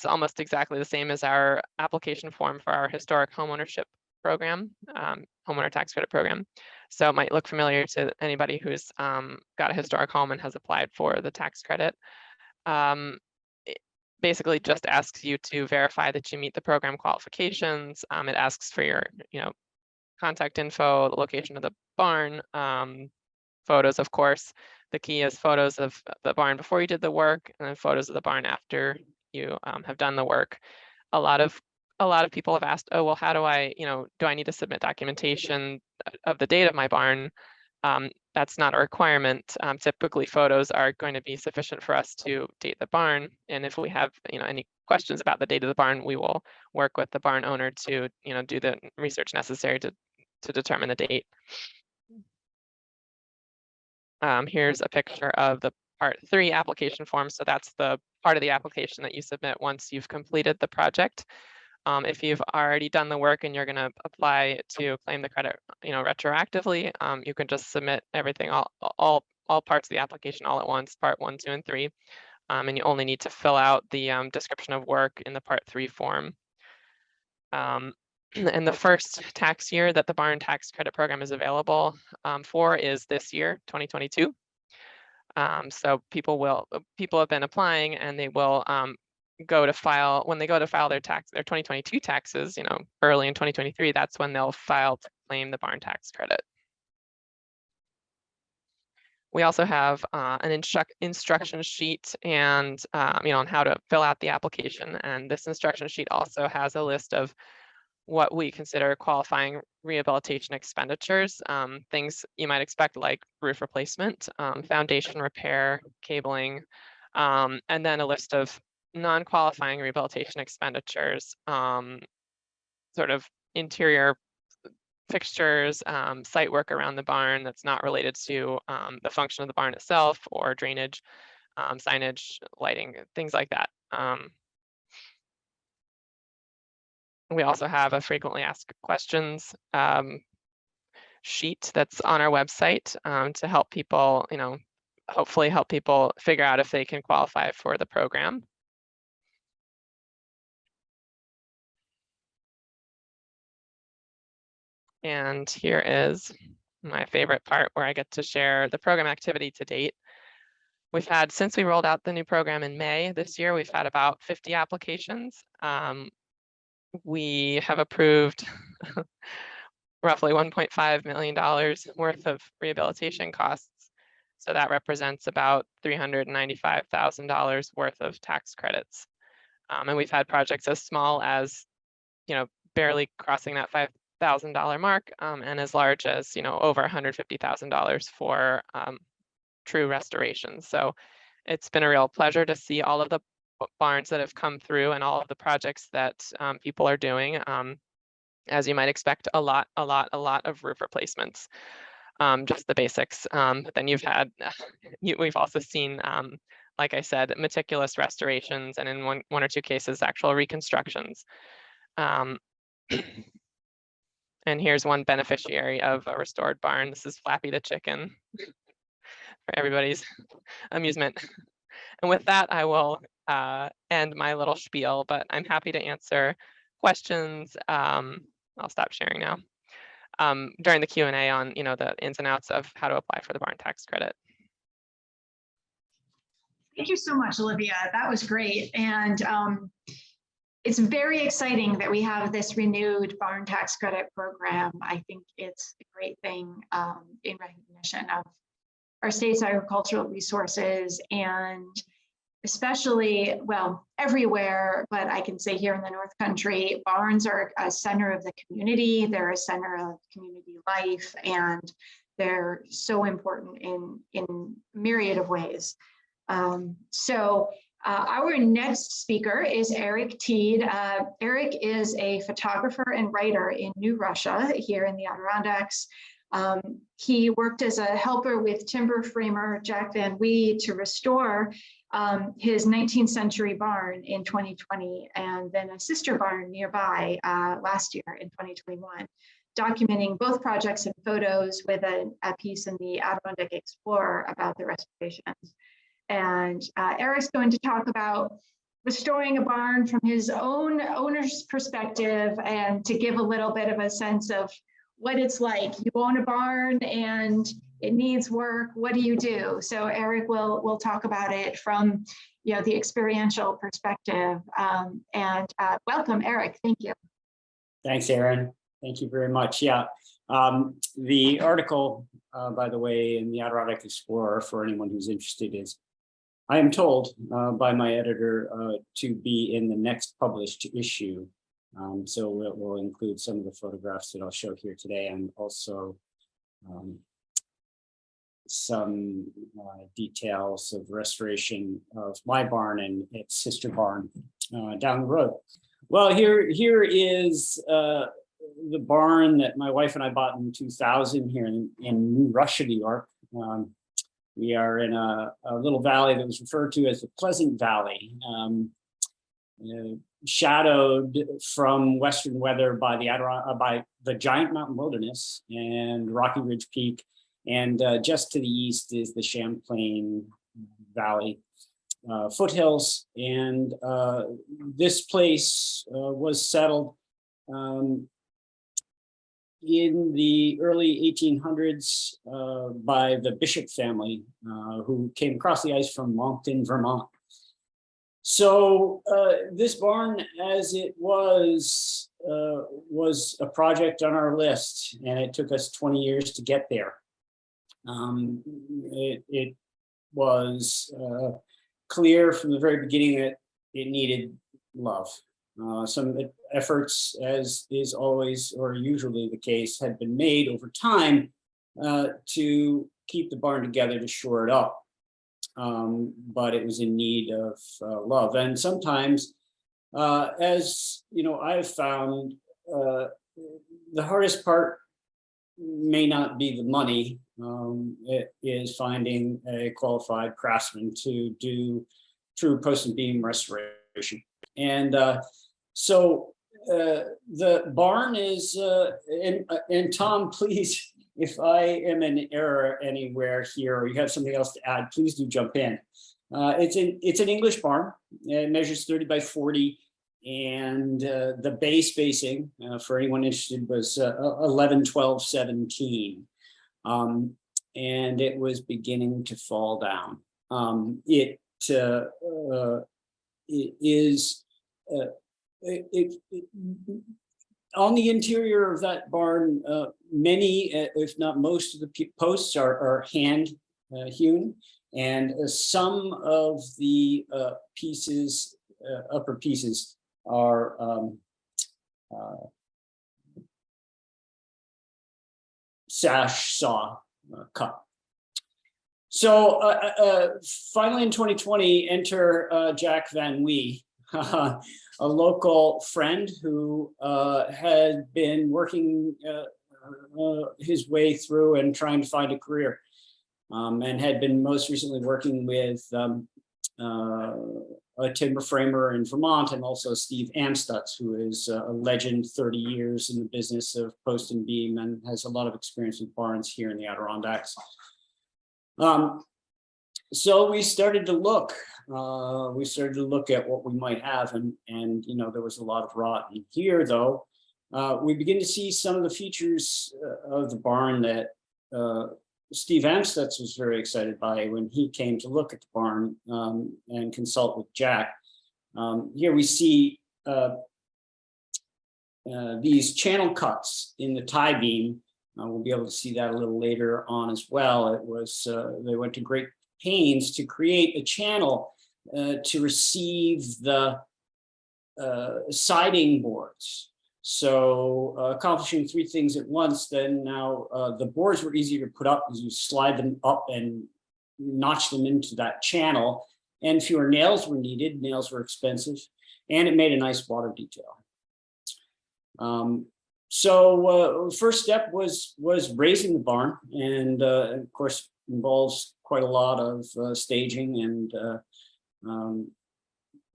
almost exactly the same as our application form for our historic homeownership program, homeowner tax credit program. So it might look familiar to anybody who's got a historic home and has applied for the tax credit. It basically just asks you to verify that you meet the program qualifications. It asks for your, contact info, the location of the barn, photos, of course. The key is photos of the barn before you did the work, and then photos of the barn after you have done the work. A lot of people have asked, oh, well, how do I, do I need to submit documentation of the date of my barn? That's not a requirement. Typically, photos are going to be sufficient for us to date the barn. And if we have, any questions about the date of the barn, we will work with the barn owner to, do the research necessary to determine the date. Here's a picture of the Part 3 application form. So that's the part of the application that you submit once you've completed the project. If you've already done the work and you're going to apply to claim the credit, retroactively, you can just submit everything, all parts of the application all at once, Part 1, 2, and 3. And you only need to fill out the description of work in the Part 3 form. And the first tax year that the barn tax credit program is available for is this year, 2022. So people have been applying, and they will go to file, when they go to file their 2022 taxes, early in 2023, that's when they'll file to claim the barn tax credit. We also have an instruction sheet and, on how to fill out the application. And this instruction sheet also has a list of what we consider qualifying rehabilitation expenditures, things you might expect like roof replacement, foundation repair, cabling, and then a list of non-qualifying rehabilitation expenditures, sort of interior fixtures, site work around the barn that's not related to the function of the barn itself, or drainage, signage, lighting, things like that. We also have a frequently asked questions sheet that's on our website to help people, hopefully help people figure out if they can qualify for the program. And here is my favorite part, where I get to share the program activity to date. We've had, since we rolled out the new program in May this year, we've had about 50 applications. We have approved roughly $1.5 million worth of rehabilitation costs. So that represents about $395,000 worth of tax credits. And we've had projects as small as, barely crossing that $5,000 mark, and as large as, over $150,000 for true restorations. So it's been a real pleasure to see all of the barns that have come through and all of the projects that people are doing. As you might expect, a lot of roof replacements, just the basics. But then you've had, we've also seen, like I said, meticulous restorations, and in one or two cases, actual reconstructions. And here's one beneficiary of a restored barn. This is Flappy the chicken, for everybody's amusement. And with that, I will end my little spiel, but I'm happy to answer questions. I'll stop sharing now. During the Q&A on, the ins and outs of how to apply for the barn tax credit. Thank you so much, Olivia. That was great. And it's very exciting that we have this renewed barn tax credit program. I think it's a great thing in recognition of our state's agricultural resources, and especially, well, everywhere, but I can say here in the North Country, barns are a center of the community. They're a center of community life, and they're so important in myriad of ways. Our next speaker is Eric Teed. Eric is a photographer and writer in New Russia here in the Adirondacks. He worked as a helper with timber framer Jack Van Wee to restore his 19th century barn in 2020, and then a sister barn nearby last year in 2021, documenting both projects and photos with a piece in the Adirondack Explorer about the restorations. And Eric's going to talk about restoring a barn from his own owner's perspective, and to give a little bit of a sense of what it's like. You own a barn and it needs work. What do you do? So Eric will talk about it from the experiential perspective. Welcome, Eric. Thank you. Thanks, Erin. Thank you very much. Yeah, the article, by the way, in the Adirondack Explorer, for anyone who's interested, is, I am told by my editor, to be in the next published issue. So we'll include some of the photographs that I'll show here today, and also some details of restoration of my barn and its sister barn down the road. Well, here is the barn that my wife and I bought in 2000 here in New Russia, New York. We are in a little valley that was referred to as the Pleasant Valley, shadowed from western weather by the giant mountain wilderness and Rocky Ridge Peak, and just to the east is the Champlain Valley foothills. And this place was settled in the early 1800s by the Bishop family, who came across the ice from Moncton, Vermont. So this barn, as it was a project on our list, and it took us 20 years to get there. It was clear from the very beginning that it needed love. Some efforts, as is always or usually the case, had been made over time to keep the barn together, to shore it up. But it was in need of love. And sometimes, as you know, I've found the hardest part may not be the money. It is finding a qualified craftsman to do true post and beam restoration. And so the barn is, and Tom, please, if I am in error anywhere here, or you have something else to add, please do jump in. It's an English barn. It measures 30 by 40, and the bay spacing, for anyone interested, was 11, 12, 17. And it was beginning to fall down. It is on the interior of that barn, many, if not most, of the posts are hand hewn, and some of the pieces, upper pieces, are sash saw cut. So finally in 2020, enter Jack Van Wee, a local friend who had been working his way through and trying to find a career, and had been most recently working with a timber framer in Vermont, and also Steve Amstutz, who is a legend, 30 years in the business of post and beam, and has a lot of experience with barns here in the Adirondacks. So we started to look. At what we might have, and you know, there was a lot of rot in here. Though we begin to see some of the features of the barn that Steve Amstutz was very excited by when he came to look at the barn and consult with Jack. Here we see these channel cuts in the tie beam. We'll be able to see that a little later on as well. It was they went to great pains to create a channel to receive the siding boards. So accomplishing three things at once, then now the boards were easier to put up as you slide them up and notch them into that channel, and fewer nails were needed. Nails were expensive, and it made a nice water detail. So first step was raising the barn, and of course involves quite a lot of staging, and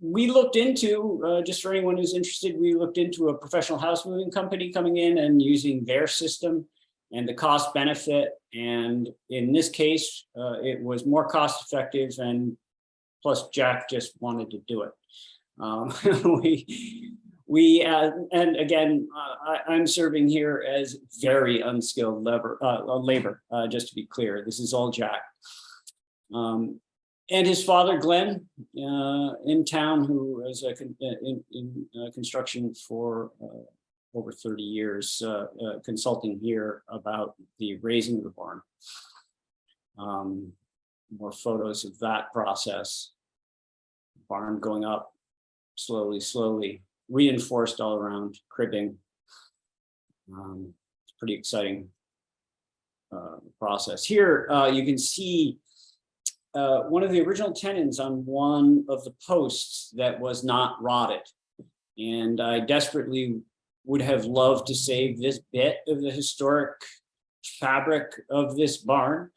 we looked into, just for anyone who's interested, we looked into a professional house moving company coming in and using their system and the cost benefit. And in this case, it was more cost effective, and plus Jack just wanted to do it. And again, I'm serving here as very unskilled labor, just to be clear. This is all Jack. And his father, Glenn, in town, who was in construction for over 30 years, consulting here about the raising of the barn. More photos of that process. Barn going up slowly, reinforced all around, cribbing. It's pretty exciting process. Here you can see one of the original tenons on one of the posts that was not rotted. And I desperately would have loved to save this bit of the historic fabric of this barn.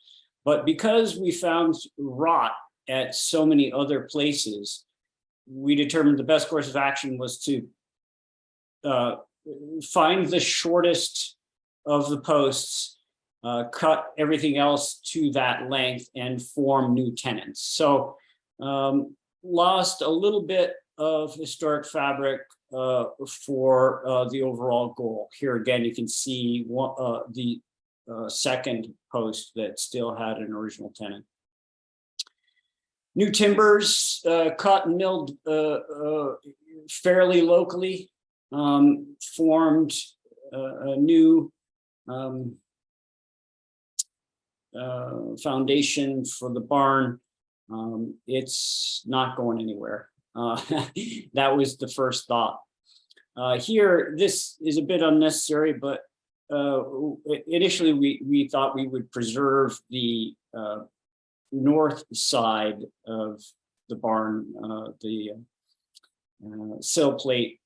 But because we found rot at so many other places, we determined the best course of action was to find the shortest of the posts, cut everything else to that length, and form new tenons. So lost a little bit of historic fabric for the overall goal. Here again, you can see the second post that still had an original tenon. New timbers cut and milled fairly locally, formed a new foundation for the barn. It's not going anywhere. That was the first thought. Here, this is a bit unnecessary, but initially we thought we would preserve the north side of the barn, the sill plate,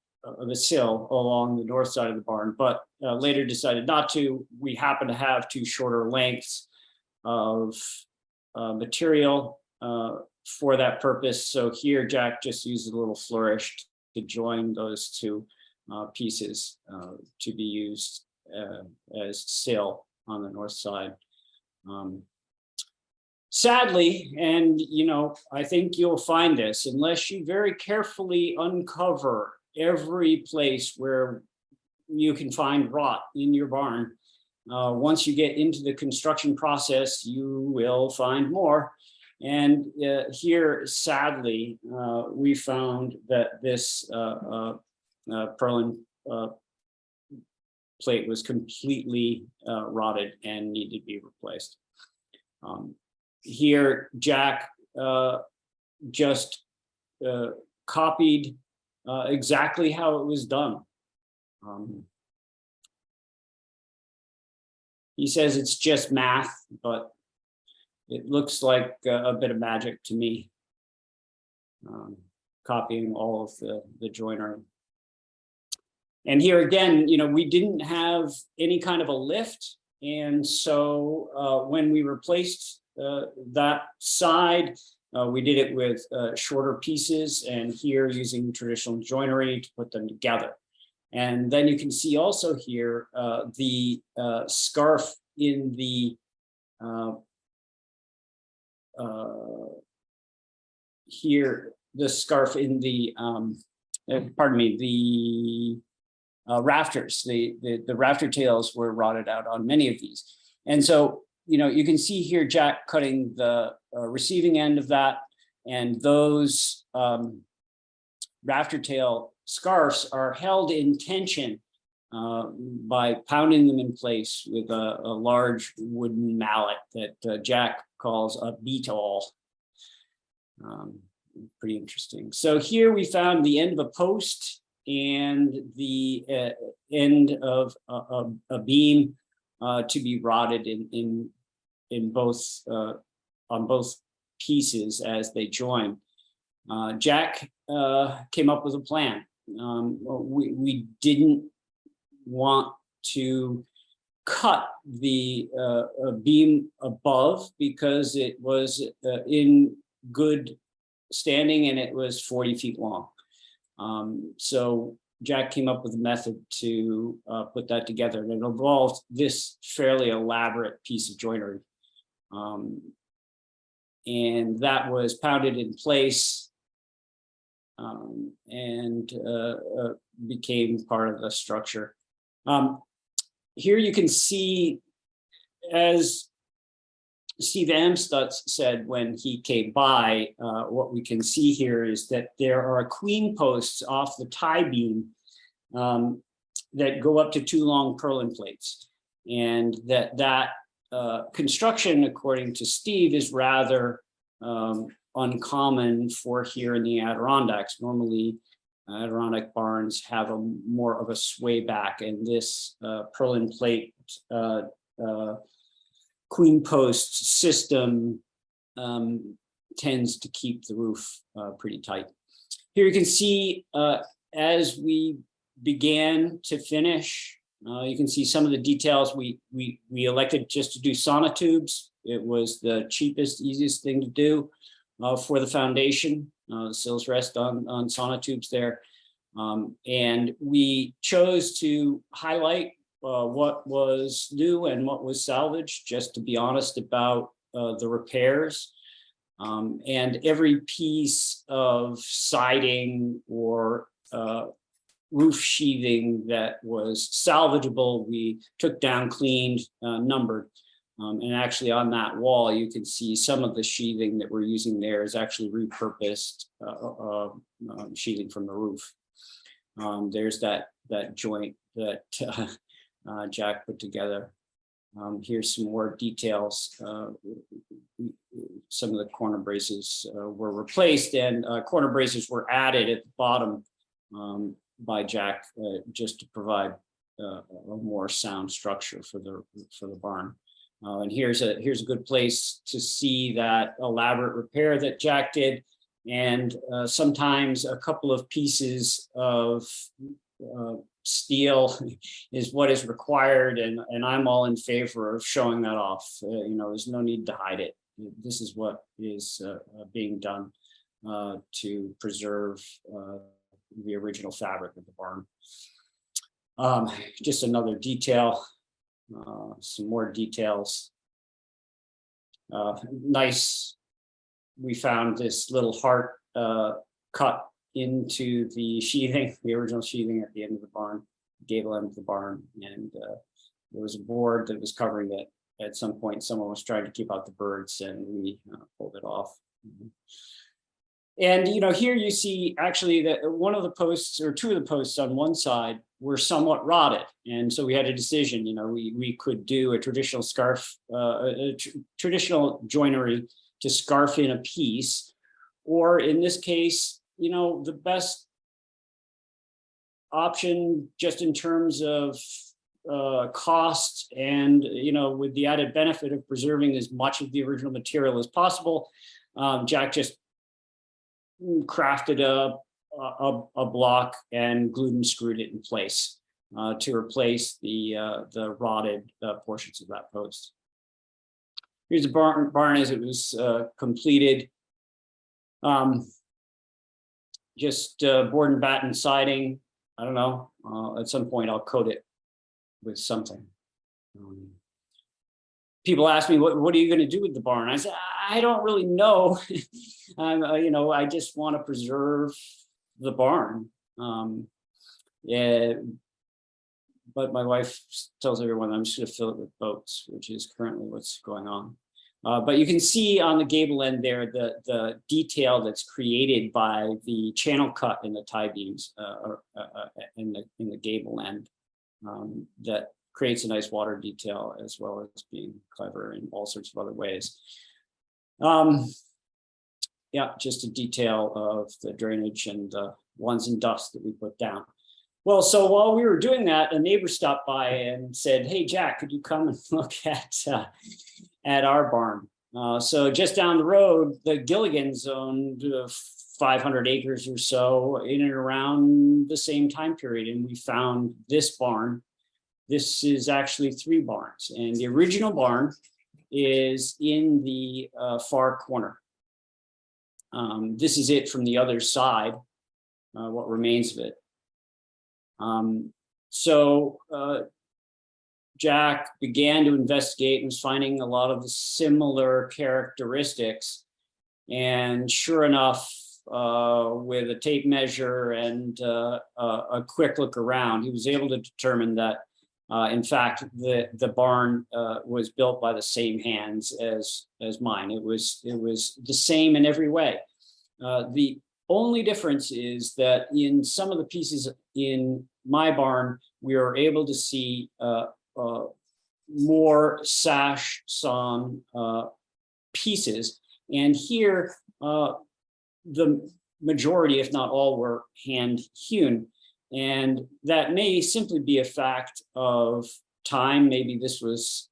the sill along the north side of the barn, but later decided not to. We happen to have two shorter lengths of material for that purpose. So here Jack just used a little flourish to join those two pieces to be used as sill on the north side. Sadly, and you know, I think you'll find this, unless you very carefully uncover every place where you can find rot in your barn, once you get into the construction process, you will find more. And here, sadly, we found that this purlin plate was completely rotted and needed to be replaced. Here, Jack just copied exactly how it was done. He says it's just math, but it looks like a bit of magic to me. Copying all of the joinery. And here again, we didn't have any kind of a lift. And so when we replaced that side, we did it with shorter pieces, and here using traditional joinery to put them together. And then you can see also here the scarf in the here, the scarf in the pardon me, the rafters. The rafter tails were rotted out on many of these. And so, you can see here Jack cutting the receiving end of that, and those rafter tail scarves are held in tension by pounding them in place with a large wooden mallet that Jack calls a beat-all. Pretty interesting. So here we found the end of a post and the end of a beam to be rotted in both on both pieces as they join. Jack came up with a plan. We didn't want to cut the beam above because it was in good standing and it was 40 feet long. So Jack came up with a method to put that together, and it involved this fairly elaborate piece of joinery. And that was pounded in place and became part of the structure. Here you can see, as Steve Amstutz said when he came by, what we can see here is that there are queen posts off the tie beam that go up to 2 long purlin plates, and that construction, according to Steve, is rather uncommon for here in the Adirondacks. Normally, Adirondack barns have more of a sway back, and this purlin plate queen post system tends to keep the roof pretty tight. Here you can see as we began to finish, you can see some of the details. We elected just to do sonotubes. It was the cheapest, easiest thing to do for the foundation. The sills rest on sonotubes there. And we chose to highlight what was new and what was salvaged, just to be honest about the repairs. And every piece of siding or roof sheathing that was salvageable, we took down, cleaned, numbered. And actually on that wall, you can see some of the sheathing that we're using there is actually repurposed sheathing from the roof. There's that joint that Jack put together. Here's some more details. Some of the corner braces were replaced, and corner braces were added at the bottom by Jack just to provide a more sound structure for the barn. And here's a good place to see that elaborate repair that Jack did, and sometimes a couple of pieces of steel is what is required, and I'm all in favor of showing that off. There's no need to hide it. This is what is being done to preserve the original fabric of the barn. Just another detail, some more details. Nice. We found this little heart cut into the sheathing, the original sheathing at the end of the barn, gable end of the barn, and there was a board that was covering it. At some point, someone was trying to keep out the birds, and we pulled it off. And here you see actually that one of the posts, or 2 of the posts on one side, were somewhat rotted, and so we had a decision. We could do a traditional scarf, traditional joinery to scarf in a piece, or in this case, the best option just in terms of cost, and with the added benefit of preserving as much of the original material as possible, Jack just crafted a block and glued and screwed it in place to replace the rotted portions of that post. Here's the barn as it was completed. Just board and batten siding. I don't know. At some point, I'll coat it with something. People ask me, what are you going to do with the barn? I said, I don't really know. I just want to preserve the barn. Yeah, but my wife tells everyone I'm just going to fill it with boats, which is currently what's going on. But you can see on the gable end there the detail that's created by the channel cut in the tie beams in the gable end that creates a nice water detail, as well as being clever in all sorts of other ways. Yeah, just a detail of the drainage and the ones and dust that we put down. Well, so while we were doing that, a neighbor stopped by and said, "Hey, Jack, could you come and look at our barn?" So just down the road, the Gilligans owned 500 acres or so in and around the same time period, and we found this barn. This is actually 3 barns, and the original barn is in the far corner. This is it from the other side, what remains of it. So Jack began to investigate and was finding a lot of the similar characteristics. And sure enough, with a tape measure and a quick look around, he was able to determine that, in fact, the barn was built by the same hands as mine. It was the same in every way. The only difference is that in some of the pieces in my barn, we are able to see more sash sawn pieces, and here the majority, if not all, were hand hewn, and that may simply be a fact of time. Maybe this was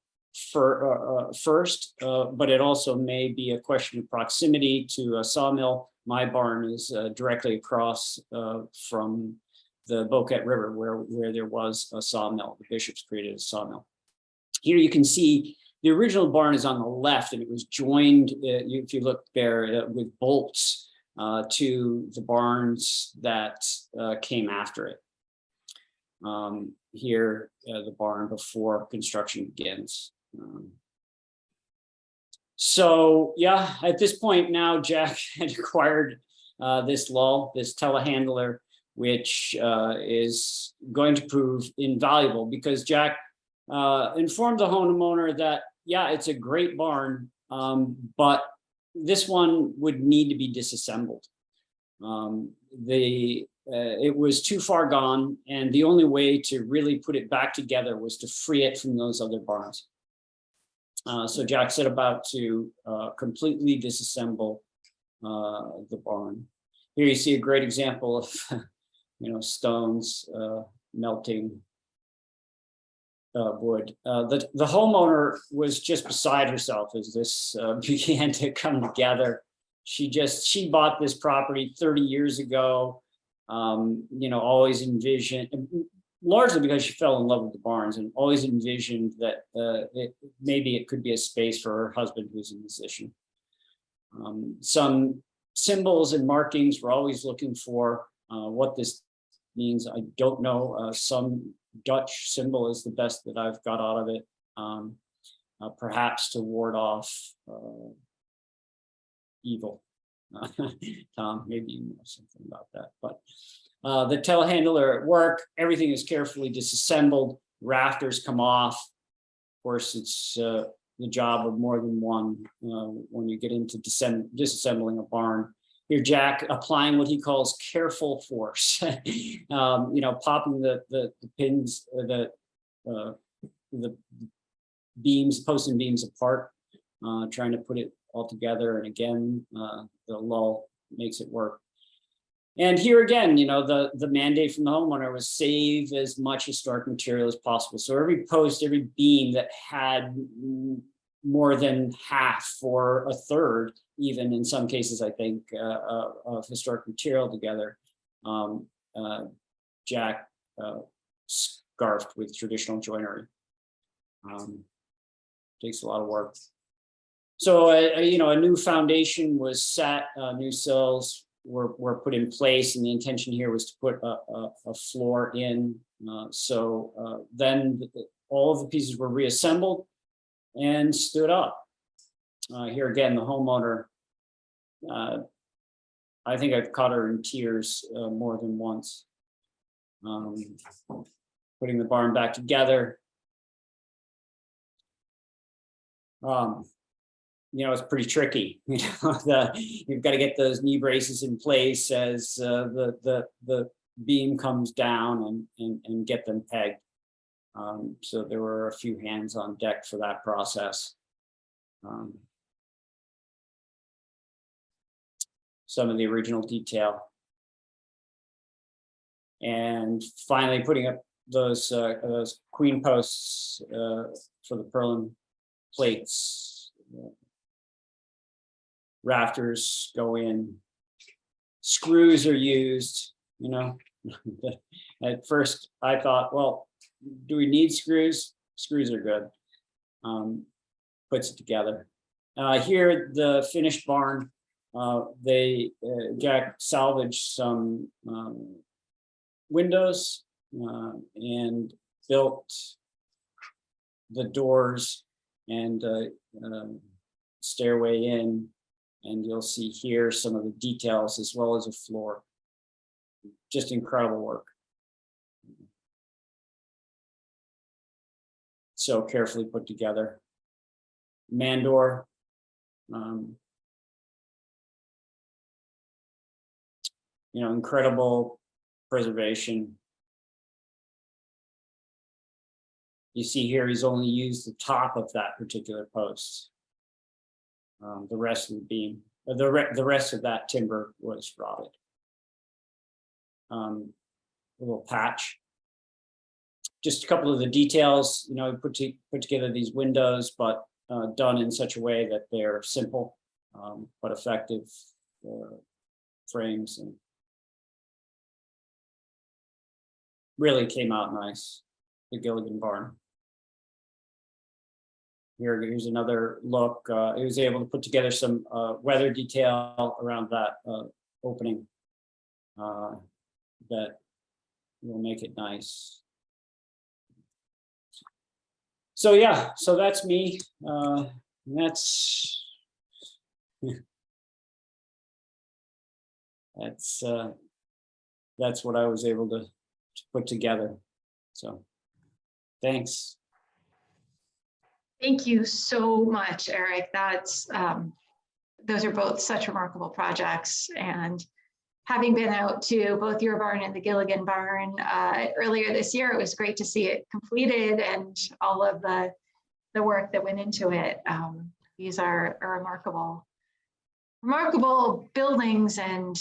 first, but it also may be a question of proximity to a sawmill. My barn is directly across from the Boquet River, where there was a sawmill. The bishops created a sawmill. Here you can see the original barn is on the left, and it was joined, if you look there, with bolts to the barns that came after it. Here, the barn before construction begins. So yeah, at this point now, Jack had acquired this lull, this telehandler, which is going to prove invaluable, because Jack informed the homeowner that, yeah, it's a great barn, but this one would need to be disassembled. It was too far gone, and the only way to really put it back together was to free it from those other barns. So Jack set about to completely disassemble the barn. Here you see a great example of stones melting wood. The homeowner was just beside herself as this began to come together. She bought this property 30 years ago. Always envisioned, largely because she fell in love with the barns, and always envisioned that maybe it could be a space for her husband, who's a musician. Some symbols and markings we're always looking for. What this means, I don't know. Some Dutch symbol is the best that I've got out of it, perhaps to ward off evil. Tom, maybe you know something about that. But the telehandler at work, everything is carefully disassembled. Rafters come off. Of course, it's the job of more than one when you get into disassembling a barn. Here, Jack applying what he calls careful force. Popping the pins, the beams, posts and beams apart, trying to put it all together. And again, the lull makes it work. And here again, you know, the mandate from the homeowner was save as much historic material as possible. So every post, every beam that had more than half or a third, even in some cases, I think, of historic material together, Jack scarfed with traditional joinery. Takes a lot of work. So, you know, a new foundation was set, new sills were put in place, and the intention here was to put a floor in. Then all of the pieces were reassembled and stood up. Here again, the homeowner, I think I've caught her in tears more than once. Putting the barn back together. You know, it's pretty tricky. You know, you've got to get those knee braces in place as the beam comes down and get them pegged. So there were a few hands on deck for that process. Some of the original detail. And finally putting up those queen posts for the purlin plates. Rafters go in, screws are used, you know. At first I thought, well, do we need screws? Screws are good. Puts it together. Here, the finished barn, Jack salvaged some windows and built the doors and stairway in, and you'll see here some of the details as well as a floor. Just incredible work. So carefully put together. Mandor. You know, incredible preservation. You see here, he's only used the top of that particular post. The rest of the beam, the rest of that timber was rotted. A little patch. Just a couple of the details, you know, put together these windows, but done in such a way that they're simple but effective frames, and really came out nice. The Gilligan barn. Here's another look. He was able to put together some weather detail around that opening that will make it nice. So yeah, so that's me. That's what I was able to put together. So thanks. Thank you so much, Eric. That's those are both such remarkable projects, and having been out to both your barn and the Gilligan barn earlier this year, it was great to see it completed and all of the work that went into it. These are remarkable buildings and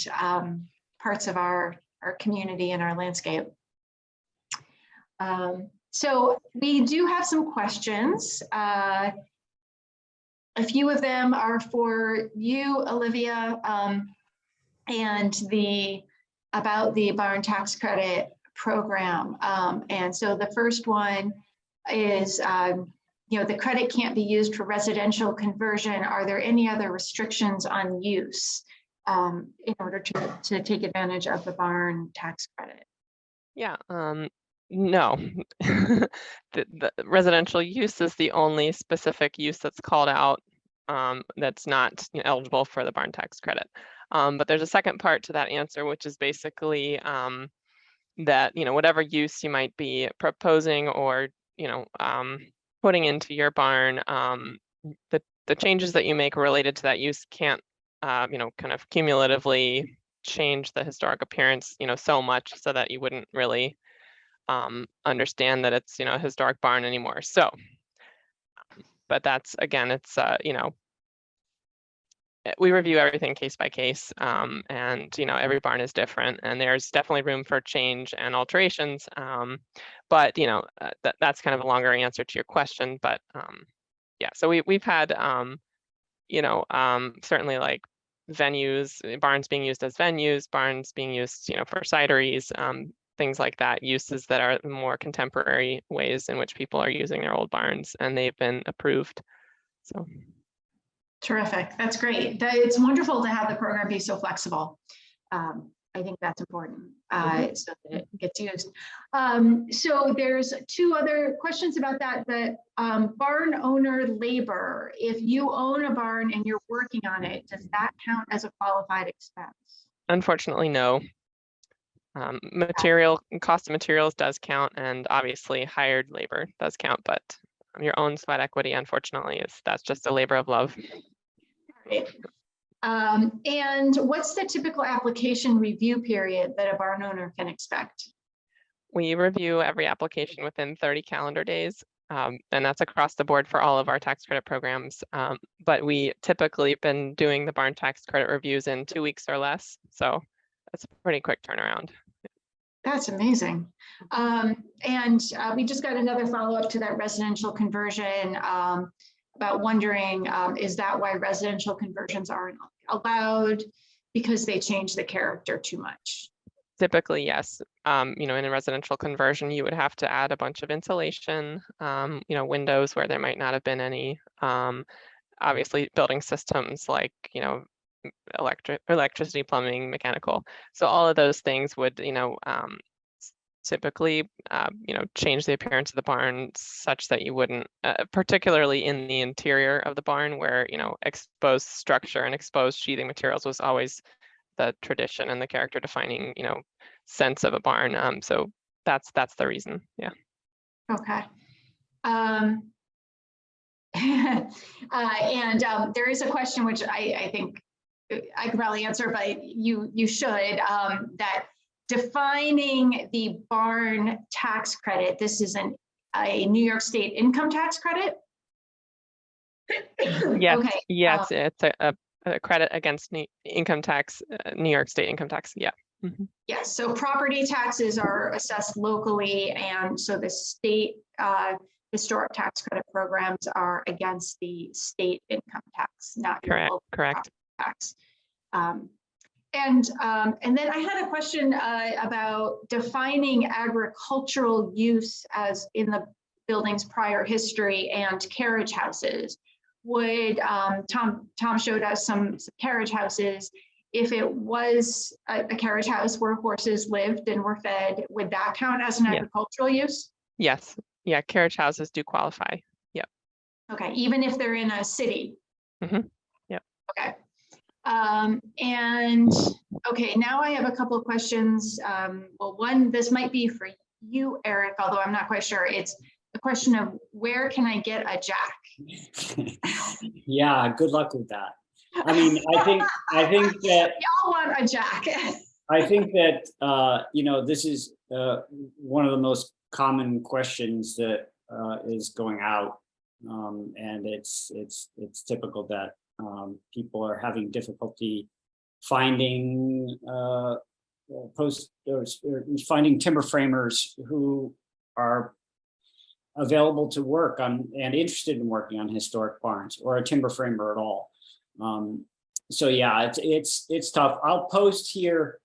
parts of our community and our landscape. So we do have some questions. A few of them are for you, Olivia, and about the barn tax credit program. And so the first one is, you know, the credit can't be used for residential conversion. Are there any other restrictions on use in order to take advantage of the barn tax credit? Yeah, no. The residential use is the only specific use that's called out that's not, you know, eligible for the barn tax credit. But there's a second part to that answer, which is basically that, you know, whatever use you might be proposing or, you know, putting into your barn, the changes that you make related to that use can't, you know, kind of cumulatively change the historic appearance, you know, so much so that you wouldn't really understand that it's, you know, a historic barn anymore. So, but that's, again, it's, you know, we review everything case by case, and every barn is different, and there's definitely room for change and alterations. But that's kind of a longer answer to your question. But yeah, so we've had certainly like venues, barns being used as venues, barns being used for cideries, things like that, uses that are more contemporary ways in which people are using their old barns, and they've been approved. So. Terrific. That's great. It's wonderful to have the program be so flexible. I think that's important so that it gets used. So there's two other questions about that. The barn owner labor. If you own a barn and you're working on it, does that count as a qualified expense? Unfortunately, no. Cost of materials does count, and obviously hired labor does count, but your own sweat equity, unfortunately, that's just a labor of love. Right. And what's the typical application review period that a barn owner can expect? We review every application within 30 calendar days, and that's across the board for all of our tax credit programs. But we typically have been doing the barn tax credit reviews in 2 weeks or less, so that's a pretty quick turnaround. That's amazing. And we just got another follow-up to that residential conversion about wondering, is that why residential conversions aren't allowed because they change the character too much? Typically, yes. In a residential conversion, you would have to add a bunch of insulation, windows where there might not have been any. Obviously, building systems like, electricity, plumbing, mechanical. So all of those things would, typically, change the appearance of the barn such that you wouldn't, particularly in the interior of the barn where, exposed structure and exposed sheathing materials was always the tradition and the character defining, sense of a barn. So that's the reason. Yeah. Okay. And there is a question which I think I could probably answer, but you should, that defining the barn tax credit, this is a New York State income tax credit? Yes, okay. Yes, it's a credit against income tax, New York State income tax, yeah. Mm-hmm. Yes, so property taxes are assessed locally, and so the state historic tax credit programs are against the state income tax, not your local correct. tax. And then I had a question about defining agricultural use as in the building's prior history and carriage houses. Would Tom showed us some carriage houses. If it was a carriage house where horses lived and were fed, would that count as an agricultural use? Yes. Yeah, carriage houses do qualify. Yep. Okay, even if they're in a city. Mm-hmm. Yep. Okay. And okay, now I have a couple of questions. Well, one, this might be for you, Eric, although I'm not quite sure. It's the question of where can I get a jack? Yeah, good luck with that. I mean, I think that y'all want a jack. I think that this is one of the most common questions that is going out, and it's typical that people are having difficulty finding finding timber framers who are available to work on and interested in working on historic barns, or a timber framer at all. So yeah, it's tough. I'll post here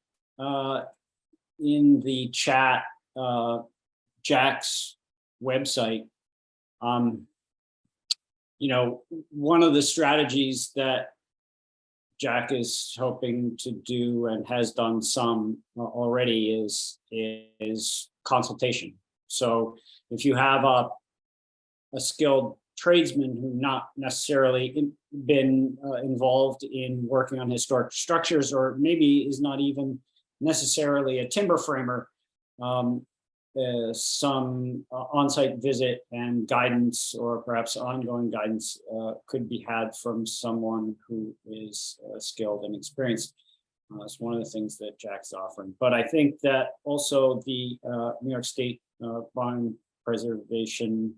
in the chat Jack's website. One of the strategies that Jack is hoping to do and has done some already is consultation. So if you have a skilled tradesman who not necessarily been involved in working on historic structures, or maybe is not even necessarily a timber framer, some on-site visit and guidance, or perhaps ongoing guidance, could be had from someone who is skilled and experienced. It's one of the things that Jack's offering. But I think that also the New York State Barn Preservation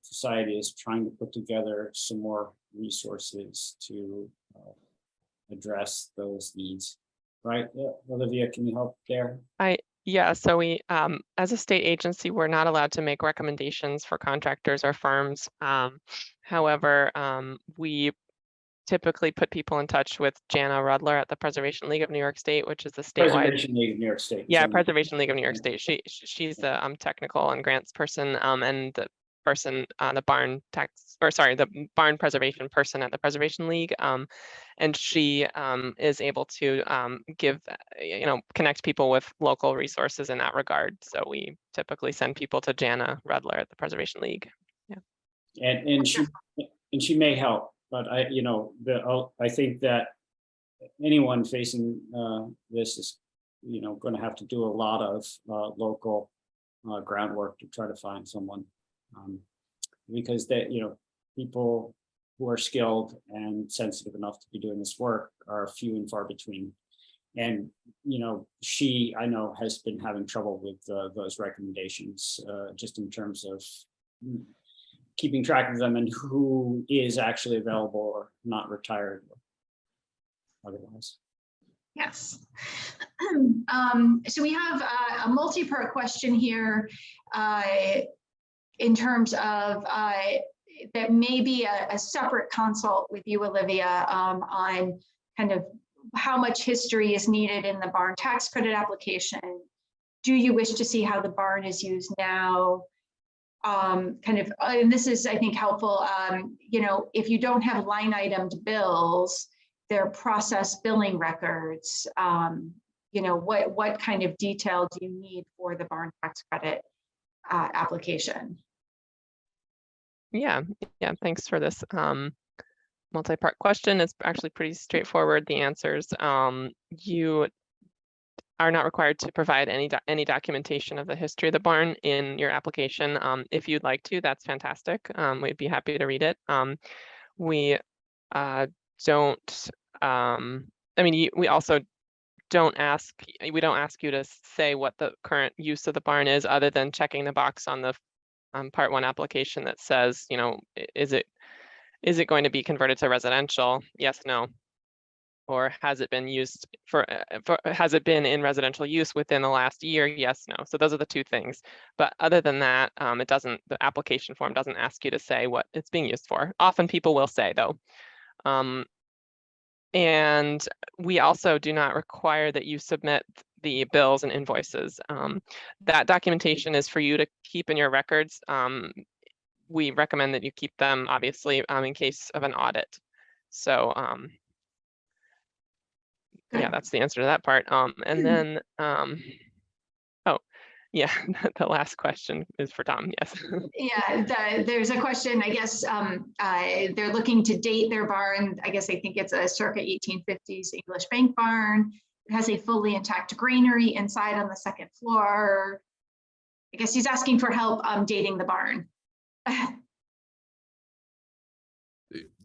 Society is trying to put together some more resources to address those needs. Right, Olivia, can you help there? Yeah, so we, as a state agency, we're not allowed to make recommendations for contractors or firms. However, we typically put people in touch with Jana Rudler at the Preservation League of New York State, which is the statewide. Preservation League of New York State. Yeah, Preservation League of New York State. She's the technical and grants person, and the person, the barn the barn preservation person at the Preservation League. And she is able to give, connect people with local resources in that regard. So we typically send people to Jana Rudler at the Preservation League. Yeah. And she may help, but I think that anyone facing this is, going to have to do a lot of local groundwork to try to find someone, because people who are skilled and sensitive enough to be doing this work are few and far between. And, she, I know, has been having trouble with those recommendations, just in terms of keeping track of them and who is actually available or not retired or otherwise. Yes. So we have a multi-part question here in terms of that may be a separate consult with you, Olivia, on kind of how much history is needed in the barn tax credit application. Do you wish to see how the barn is used now? And this is, I think, helpful. If you don't have line itemed bills, they're process billing records. What kind of detail do you need for the barn tax credit application? Yeah, thanks for this multi-part question. It's actually pretty straightforward, the answers. You are not required to provide any documentation of the history of the barn in your application. If you'd like to, that's fantastic. We'd be happy to read it. We don't, we also don't ask you to say what the current use of the barn is, other than checking the box on the part 1 application that says, is it going to be converted to residential? Yes, no. Or has it been used has it been in residential use within the last year? Yes, no. So those are the 2 things. But other than that, the application form doesn't ask you to say what it's being used for. Often people will say, though. And we also do not require that you submit the bills and invoices. That documentation is for you to keep in your records. We recommend that you keep them, obviously, in case of an audit. So yeah, that's the answer to that part. And then, yeah, the last question is for Tom. Yes. Yeah, there's a question, I guess, they're looking to date their barn. I guess I think it's a circa 1850s English bank barn. It has a fully intact granary inside on the 2nd floor. I guess he's asking for help dating the barn.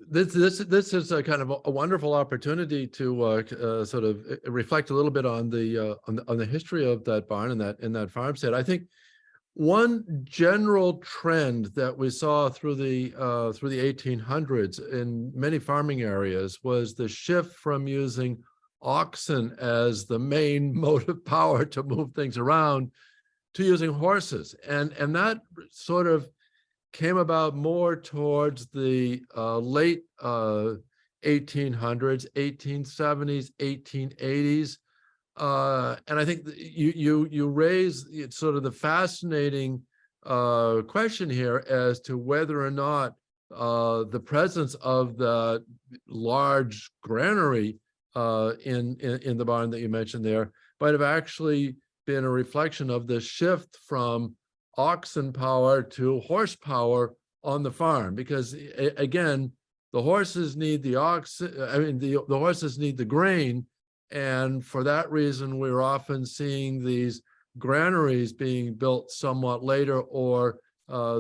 This is a kind of a wonderful opportunity to sort of reflect a little bit on the history of that barn and that farmstead. I think one general trend that we saw through the 1800s in many farming areas was the shift from using oxen as the main motive power to move things around to using horses, and that sort of came about more towards the late 1800s, 1870s, 1880s. And I think you raise sort of the fascinating question here as to whether or not the presence of the large granary in the barn that you mentioned there might have actually been a reflection of the shift from oxen power to horsepower on the farm, because again, the horses need the the horses need the grain, and for that reason we're often seeing these granaries being built somewhat later, or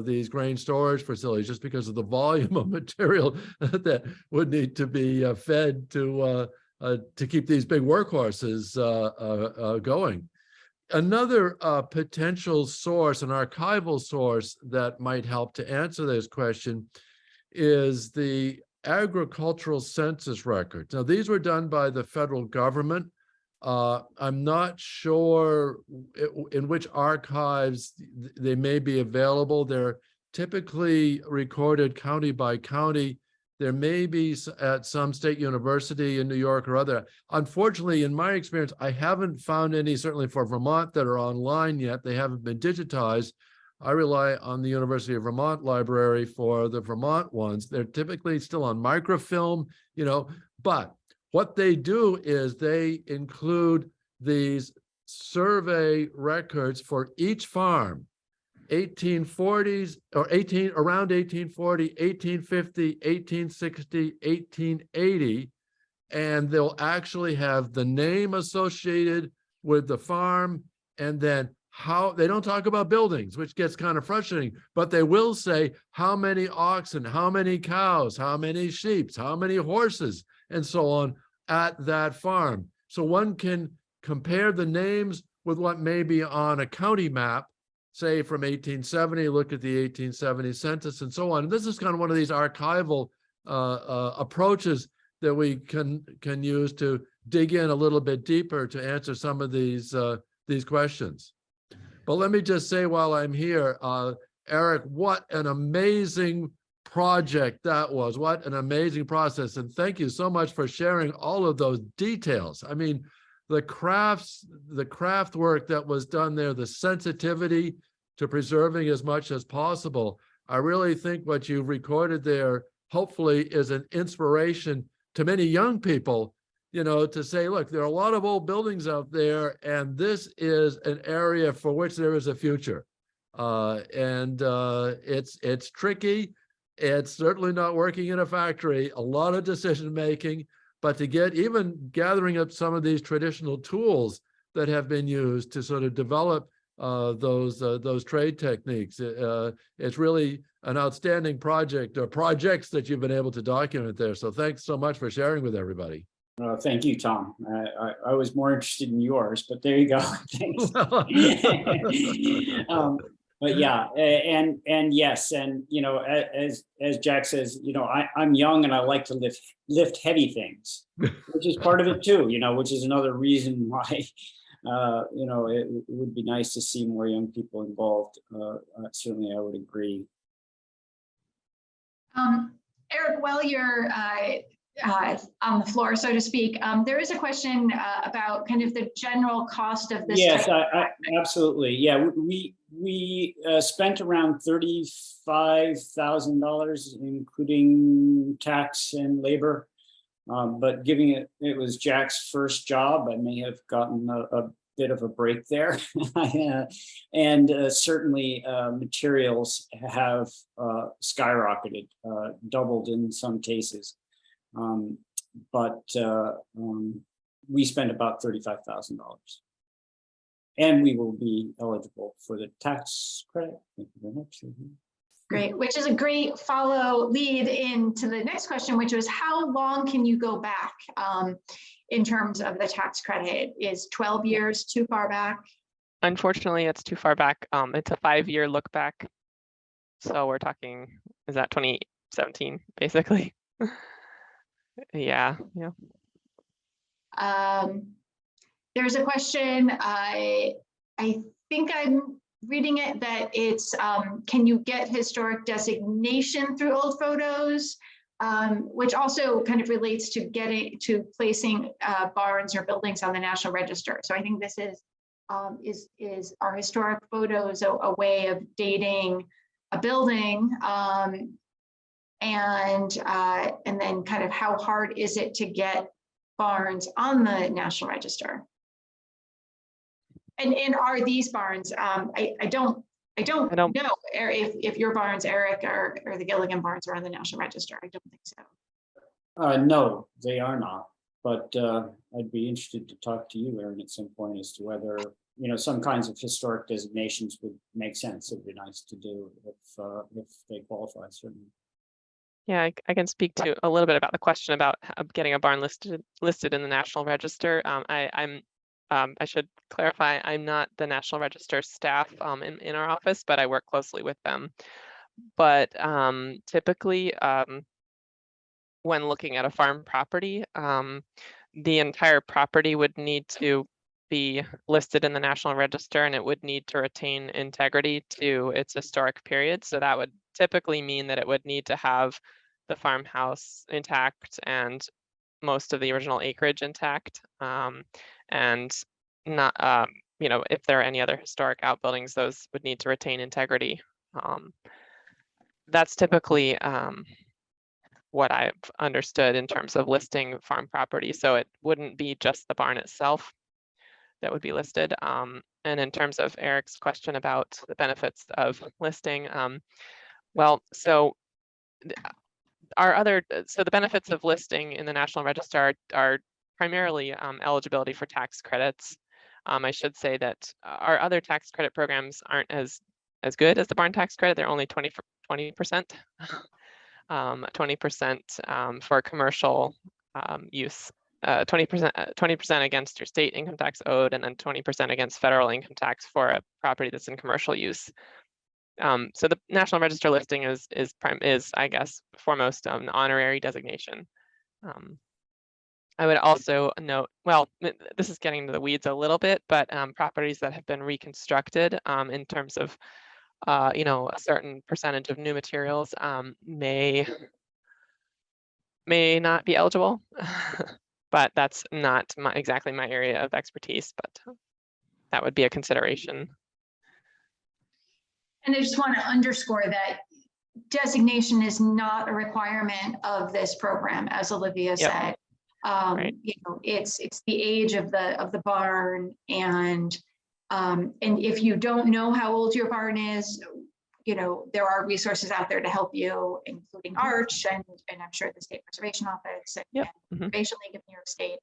these grain storage facilities, just because of the volume of material that would need to be fed to keep these big workhorses going. Another potential source, an archival source that might help to answer this question, is the agricultural census records. Now, these were done by the federal government. I'm not sure in which archives they may be available. They're typically recorded county by county. There may be at some state university in New York or other. Unfortunately, in my experience, I haven't found any, certainly for Vermont, that are online yet. They haven't been digitized. I rely on the University of Vermont library for the Vermont ones. They're typically still on microfilm, but what they do is they include these survey records for each farm, 1840s or around 1840, 1850, 1860, 1880, and they'll actually have the name associated with the farm, and then how they don't talk about buildings, which gets kind of frustrating, but they will say how many oxen, how many cows, how many sheep, how many horses, and so on at that farm. So one can compare the names with what may be on a county map, say from 1870, look at the 1870 census and so on. And this is kind of one of these archival approaches that we can use to dig in a little bit deeper to answer some of these questions. But let me just say while I'm here, Eric, what an amazing project that was. What an amazing process. And thank you so much for sharing all of those details. I mean, the craft work that was done there, the sensitivity to preserving as much as possible. I really think what you've recorded there, hopefully, is an inspiration to many young people, to say, look, there are a lot of old buildings out there, and this is an area for which there is a future. It's tricky. It's certainly not working in a factory, a lot of decision making, but to get even gathering up some of these traditional tools that have been used to sort of develop those trade techniques. It's really an outstanding project, or projects that you've been able to document there. So thanks so much for sharing with everybody. Thank you, Tom. I was more interested in yours, but there you go. Thanks. But yeah, and yes, and as Jack says, I'm young and I like to lift heavy things, which is part of it too. Which is another reason why it would be nice to see more young people involved. Certainly, I would agree. Eric, while you're on the floor, so to speak, there is a question about kind of the general cost of this. Yes, absolutely. Yeah, we spent around $35,000, including tax and labor. But given it was Jack's first job, I may have gotten a bit of a break there. And certainly materials have skyrocketed, doubled in some cases. But we spent about $35,000. And we will be eligible for the tax credit. Thank you very much. Great, which is a great lead into the next question, which was how long can you go back in terms of the tax credit? Is 12 years too far back? Unfortunately, it's too far back. It's a 5-year look back. So we're talking, is that 2017, basically? Yeah. There's a question, I think I'm reading it, that it's, can you get historic designation through old photos? Which also kind of relates to placing barns or buildings on the National Register. So I think this is our historic photos a way of dating a building, and then kind of how hard is it to get barns on the National Register? And are these barns? I don't know if your barns, Eric, or the Gilligan barns are on the National Register. I don't think so. No, they are not. But I'd be interested to talk to you, Aaron, at some point as to whether some kinds of historic designations would make sense. It'd be nice to do if they qualify, certainly. Yeah, I can speak to a little bit about the question about getting a barn listed in the National Register. I should clarify, I'm not the National Register staff in our office, but I work closely with them. But typically, when looking at a farm property, the entire property would need to be listed in the National Register, and it would need to retain integrity to its historic period. So that would typically mean that it would need to have the farmhouse intact and most of the original acreage intact, and not, you know, if there are any other historic outbuildings, those would need to retain integrity. That's typically what I've understood in terms of listing farm property. So it wouldn't be just the barn itself that would be listed. And in terms of Eric's question about the benefits of listing, well, so the benefits of listing in the National Register are primarily eligibility for tax credits. I should say that our other tax credit programs aren't as good as the barn tax credit. They're only 20%, 20% for commercial use, 20% against your state income tax owed, and then 20% against federal income tax for a property that's in commercial use. So the National Register listing is I guess foremost an honorary designation. I would also note, well, this is getting into the weeds a little bit, but properties that have been reconstructed in terms of you know, a certain percentage of new materials may not be eligible, but that's not exactly my area of expertise, but that would be a consideration. And I just want to underscore that designation is not a requirement of this program, as Olivia said. Right. You know, it's the age of the barn, and if you don't know how old your barn is, you know, there are resources out there to help you, including AARCH and I'm sure the State Preservation Office and Preservation League of New York State.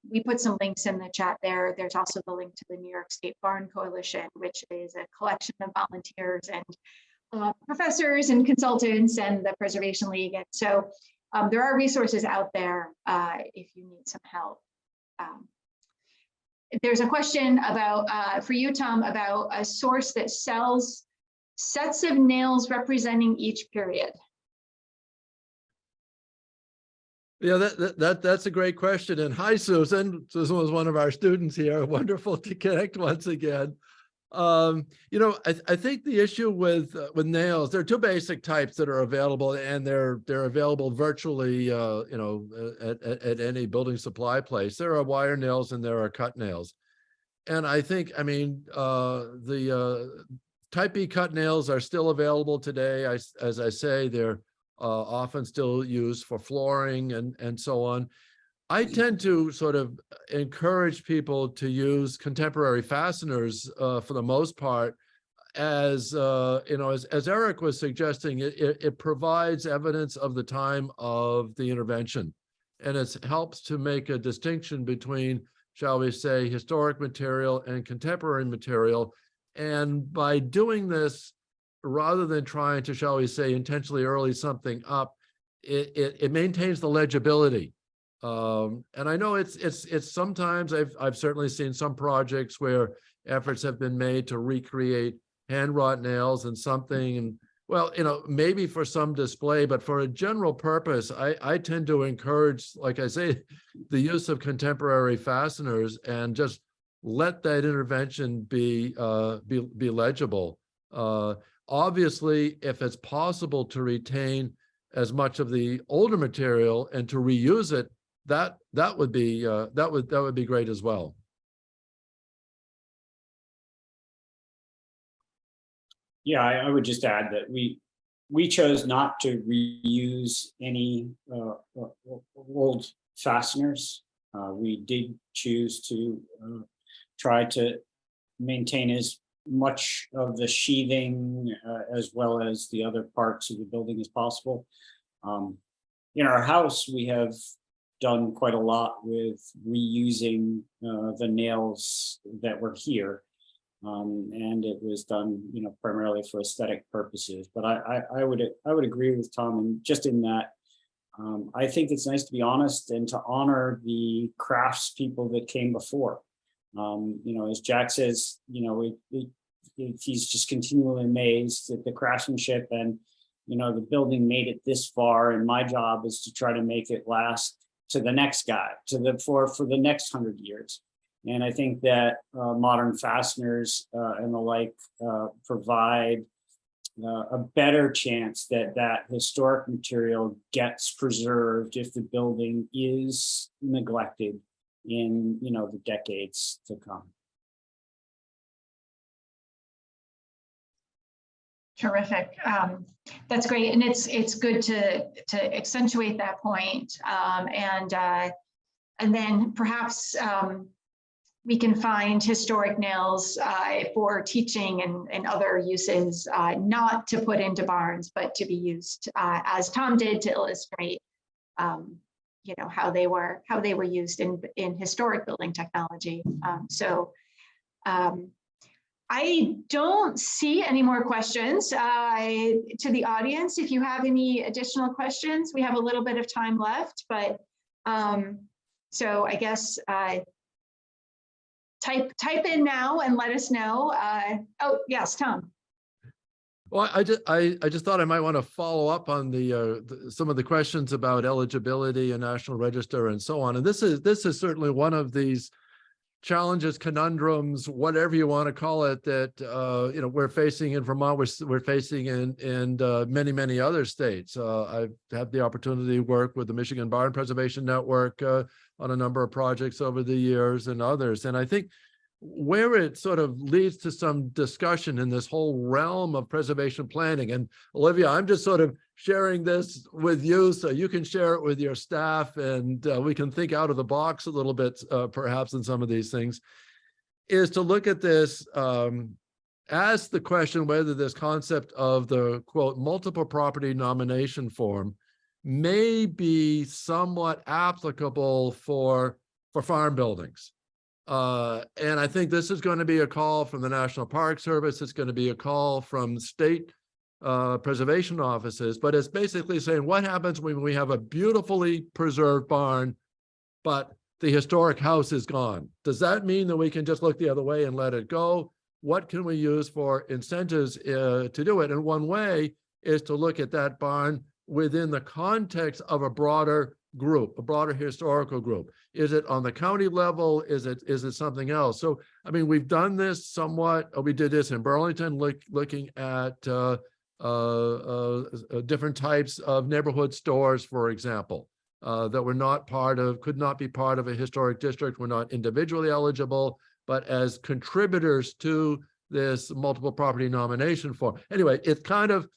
We put some links in the chat there. There's also the link to the New York State Barn Coalition, which is a collection of volunteers and professors and consultants and the Preservation League. And so there are resources out there if you need some help. There's a question about, for you, Tom, about a source that sells sets of nails representing each period. Yeah, that's a great question. And hi, Susan. Susan was one of our students here. Wonderful to connect once again. You know, I think the issue with nails, there are two basic types that are available, and they're available virtually, you know, at any building supply place. There are wire nails and there are cut nails. And I think, I mean, the Type B cut nails are still available today. As I say, they're often still used for flooring and so on. I tend to sort of encourage people to use contemporary fasteners for the most part, as you know, as Eric was suggesting, it provides evidence of the time of the intervention, and it helps to make a distinction between, shall we say, historic material and contemporary material. And by doing this, rather than trying to, shall we say, intentionally early something up, it maintains the legibility. And I know it's sometimes I've certainly seen some projects where efforts have been made to recreate hand wrought nails and something, and well, you know, maybe for some display, but for a general purpose, I tend to encourage, like I say, the use of contemporary fasteners and just let that intervention be legible. Obviously, if it's possible to retain as much of the older material and to reuse it, that would be great as well. Yeah, I would just add that we chose not to reuse any old fasteners. We did choose to try to maintain as much of the sheathing as well as the other parts of the building as possible. In our house, we have done quite a lot with reusing the nails that were here. And it was done, you know, primarily for aesthetic purposes. But I would agree with Tom, and just in that, I think it's nice to be honest and to honor the crafts people that came before. You know, as Jack says, you know, he's just continually amazed at the craftsmanship and the building made it this far, and my job is to try to make it last to the next guy, for the next 100 years. And I think that modern fasteners and the like provide a better chance that that historic material gets preserved if the building is neglected in the decades to come. Terrific. That's great, and it's good to accentuate that point, and then perhaps we can find historic nails for teaching and other uses, not to put into barns, but to be used as Tom did, to illustrate, how they were used in historic building technology. I don't see any more questions to the audience. If you have any additional questions, we have a little bit of time left, but so I guess type in now and let us know. Oh yes, Tom. Well, I just thought I might want to follow up on some of the questions about eligibility and National Register and so on. And this is certainly one of these challenges, conundrums, whatever you want to call it, that we're facing in Vermont, we're facing in many other states. I've had the opportunity to work with the Michigan Barn Preservation Network on a number of projects over the years and others. And I think where it sort of leads to some discussion in this whole realm of preservation planning. And Olivia, I'm just sort of sharing this with you so you can share it with your staff, and we can think out of the box a little bit, perhaps, in some of these things, is to look at this as the question whether this concept of the, quote, multiple property nomination form may be somewhat applicable for farm buildings. And I think this is going to be a call from the National Park Service. It's going to be a call from state preservation offices, but it's basically saying, what happens when we have a beautifully preserved barn, but the historic house is gone? Does that mean that we can just look the other way and let it go? What can we use for incentives to do it? And one way is to look at that barn within the context of a broader group, a broader historical group. Is it on the county level? Is it something else? So, I mean, we've done this somewhat. We did this in Burlington, looking at different types of neighborhood stores, for example, that were not could not be part of a historic district, were not individually eligible, but as contributors to this multiple property nomination form. Anyway, it's kind of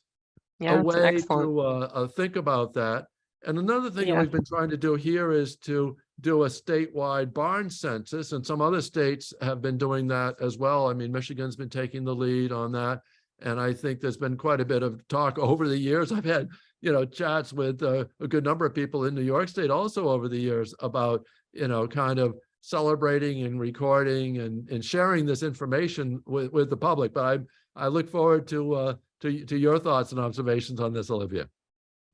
a way to think about that. And another thing that we've been trying to do here is to do a statewide barn census, and some other states have been doing that as well. I mean, Michigan's been taking the lead on that. And I think there's been quite a bit of talk over the years. I've had, chats with a good number of people in New York State also over the years about, kind of celebrating and recording and sharing this information with the public. But I look forward to your thoughts and observations on this, Olivia.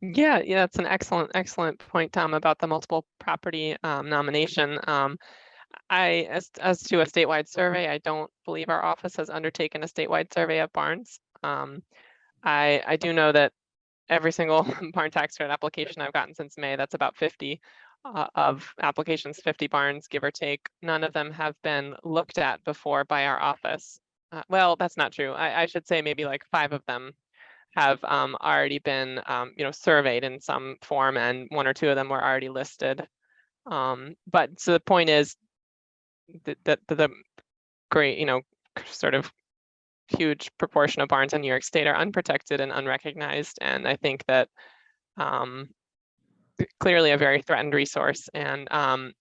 Yeah, it's an excellent point, Tom, about the multiple property nomination. As to a statewide survey, I don't believe our office has undertaken a statewide survey of barns. I do know that every single barn tax credit application I've gotten since May, that's about 50 of applications, 50 barns, give or take. None of them have been looked at before by our office. Well, that's not true. I should say maybe like 5 of them have already been surveyed in some form, and 1 or 2 of them were already listed. But so the point is that the great, sort of huge proportion of barns in New York State are unprotected and unrecognized, and I think that clearly a very threatened resource. And I'd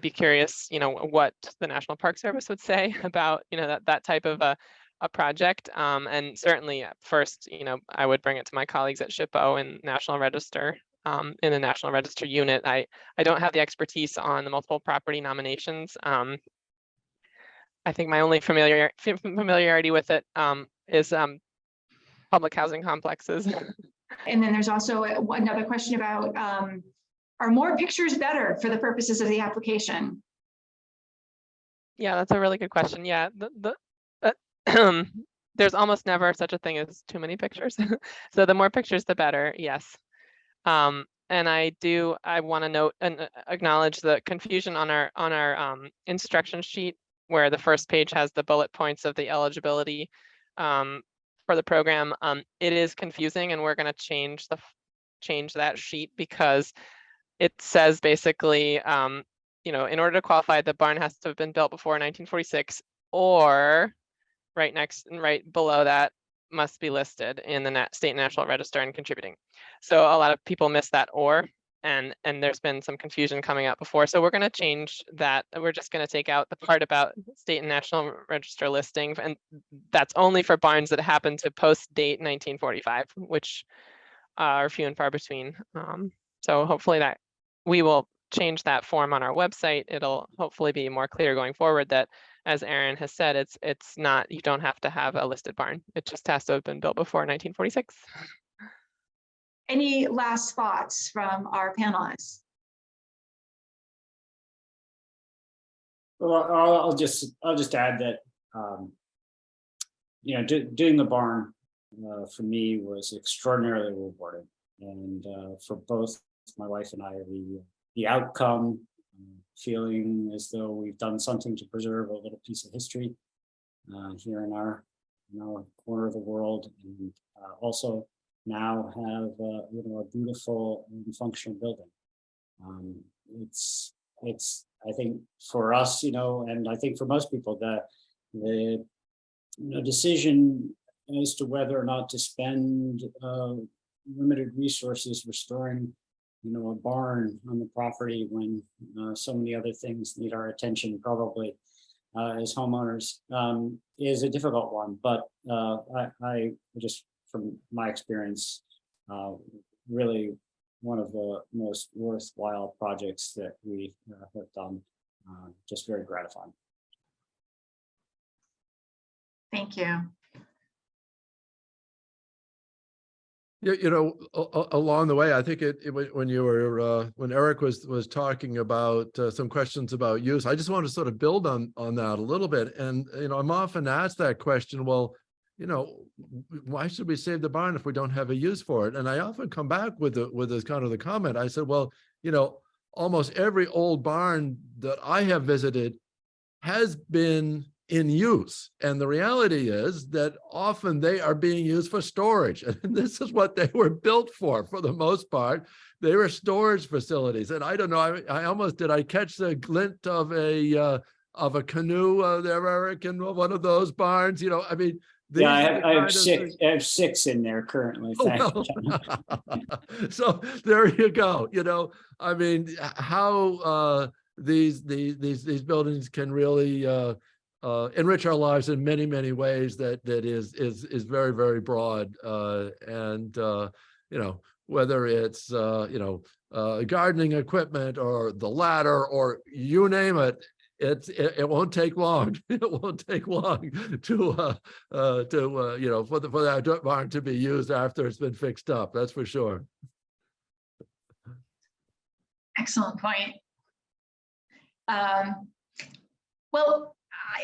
be curious, what the National Park Service would say about that type of a project. And certainly first, I would bring it to my colleagues at SHPO and National Register, in the National Register unit. I don't have the expertise on the multiple property nominations. I think my only familiarity with it is public housing complexes. And then there's also another question about, are more pictures better for the purposes of the application? Yeah, that's a really good question. Yeah, there's almost never such a thing as too many pictures. So the more pictures, the better, yes. And I want to note and acknowledge the confusion on our instruction sheet, where the first page has the bullet points of the eligibility for the program. It is confusing, and we're going to change that sheet, because it says basically, you know, in order to qualify, the barn has to have been built before 1946, or right below that, must be listed in the state national register and contributing. So a lot of people miss that or, and there's been some confusion coming out before. So we're going to change that. We're just going to take out the part about state and national register listing, and that's only for barns that happen to post date 1945, which are few and far between. So hopefully that we will change that form on our website. It'll hopefully be more clear going forward that, as Aaron has said, it's not, you don't have to have a listed barn. It just has to have been built before 1946. Any last thoughts from our panelists? Well, I'll just add that you know, doing the barn for me was extraordinarily rewarding, and for both my wife and I, the outcome, feeling as though we've done something to preserve a little piece of history here in our corner of the world, and also now have you know, a beautiful and functional building. It's I think for us, you know, and I think for most people, the decision as to whether or not to spend limited resources restoring, you know, a barn on the property when so many other things need our attention, probably as homeowners, is a difficult one. But I just, from my experience, really one of the most worthwhile projects that we have done. Just very gratifying. Thank you. You know, along the way, I think when you were when Eric was talking about some questions about use, I just want to sort of build on that a little bit. And you know, I'm often asked that question. Well, you know, why should we save the barn if we don't have a use for it? And I often come back with this kind of the comment. I said, well, you know, almost every old barn that I have visited has been in use. And the reality is that often they are being used for storage. And this is what they were built for the most part. They were storage facilities. And I don't know, I almost, did I catch the glint of a canoe there, Eric, in one of those barns? You know, I mean, yeah, I have six in there currently. Oh, well. So there you go. You know, I mean, how these buildings can really enrich our lives in many, many ways that is very, very broad. And you know, whether it's you know, gardening equipment or the ladder or you name it, it won't take long. It won't take long to you know, for that barn to be used after it's been fixed up. That's for sure. Excellent point. Well,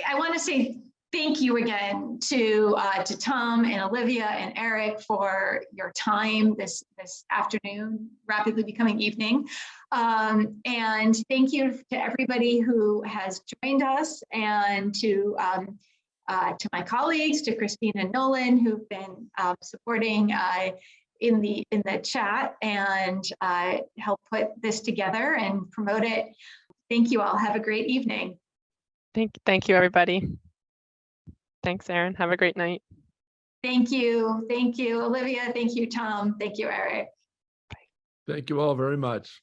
I want to say thank you again to Tom and Olivia and Eric for your time this afternoon, rapidly becoming evening. And thank you to everybody who has joined us, and to my colleagues, to Christine and Nolan, who've been supporting in the chat and help put this together and promote it. Thank you all. Have a great evening. Thank you, everybody. Thanks, Aaron. Have a great night. Thank you. Thank you, Olivia. Thank you, Tom. Thank you, Eric. Thank you all very much.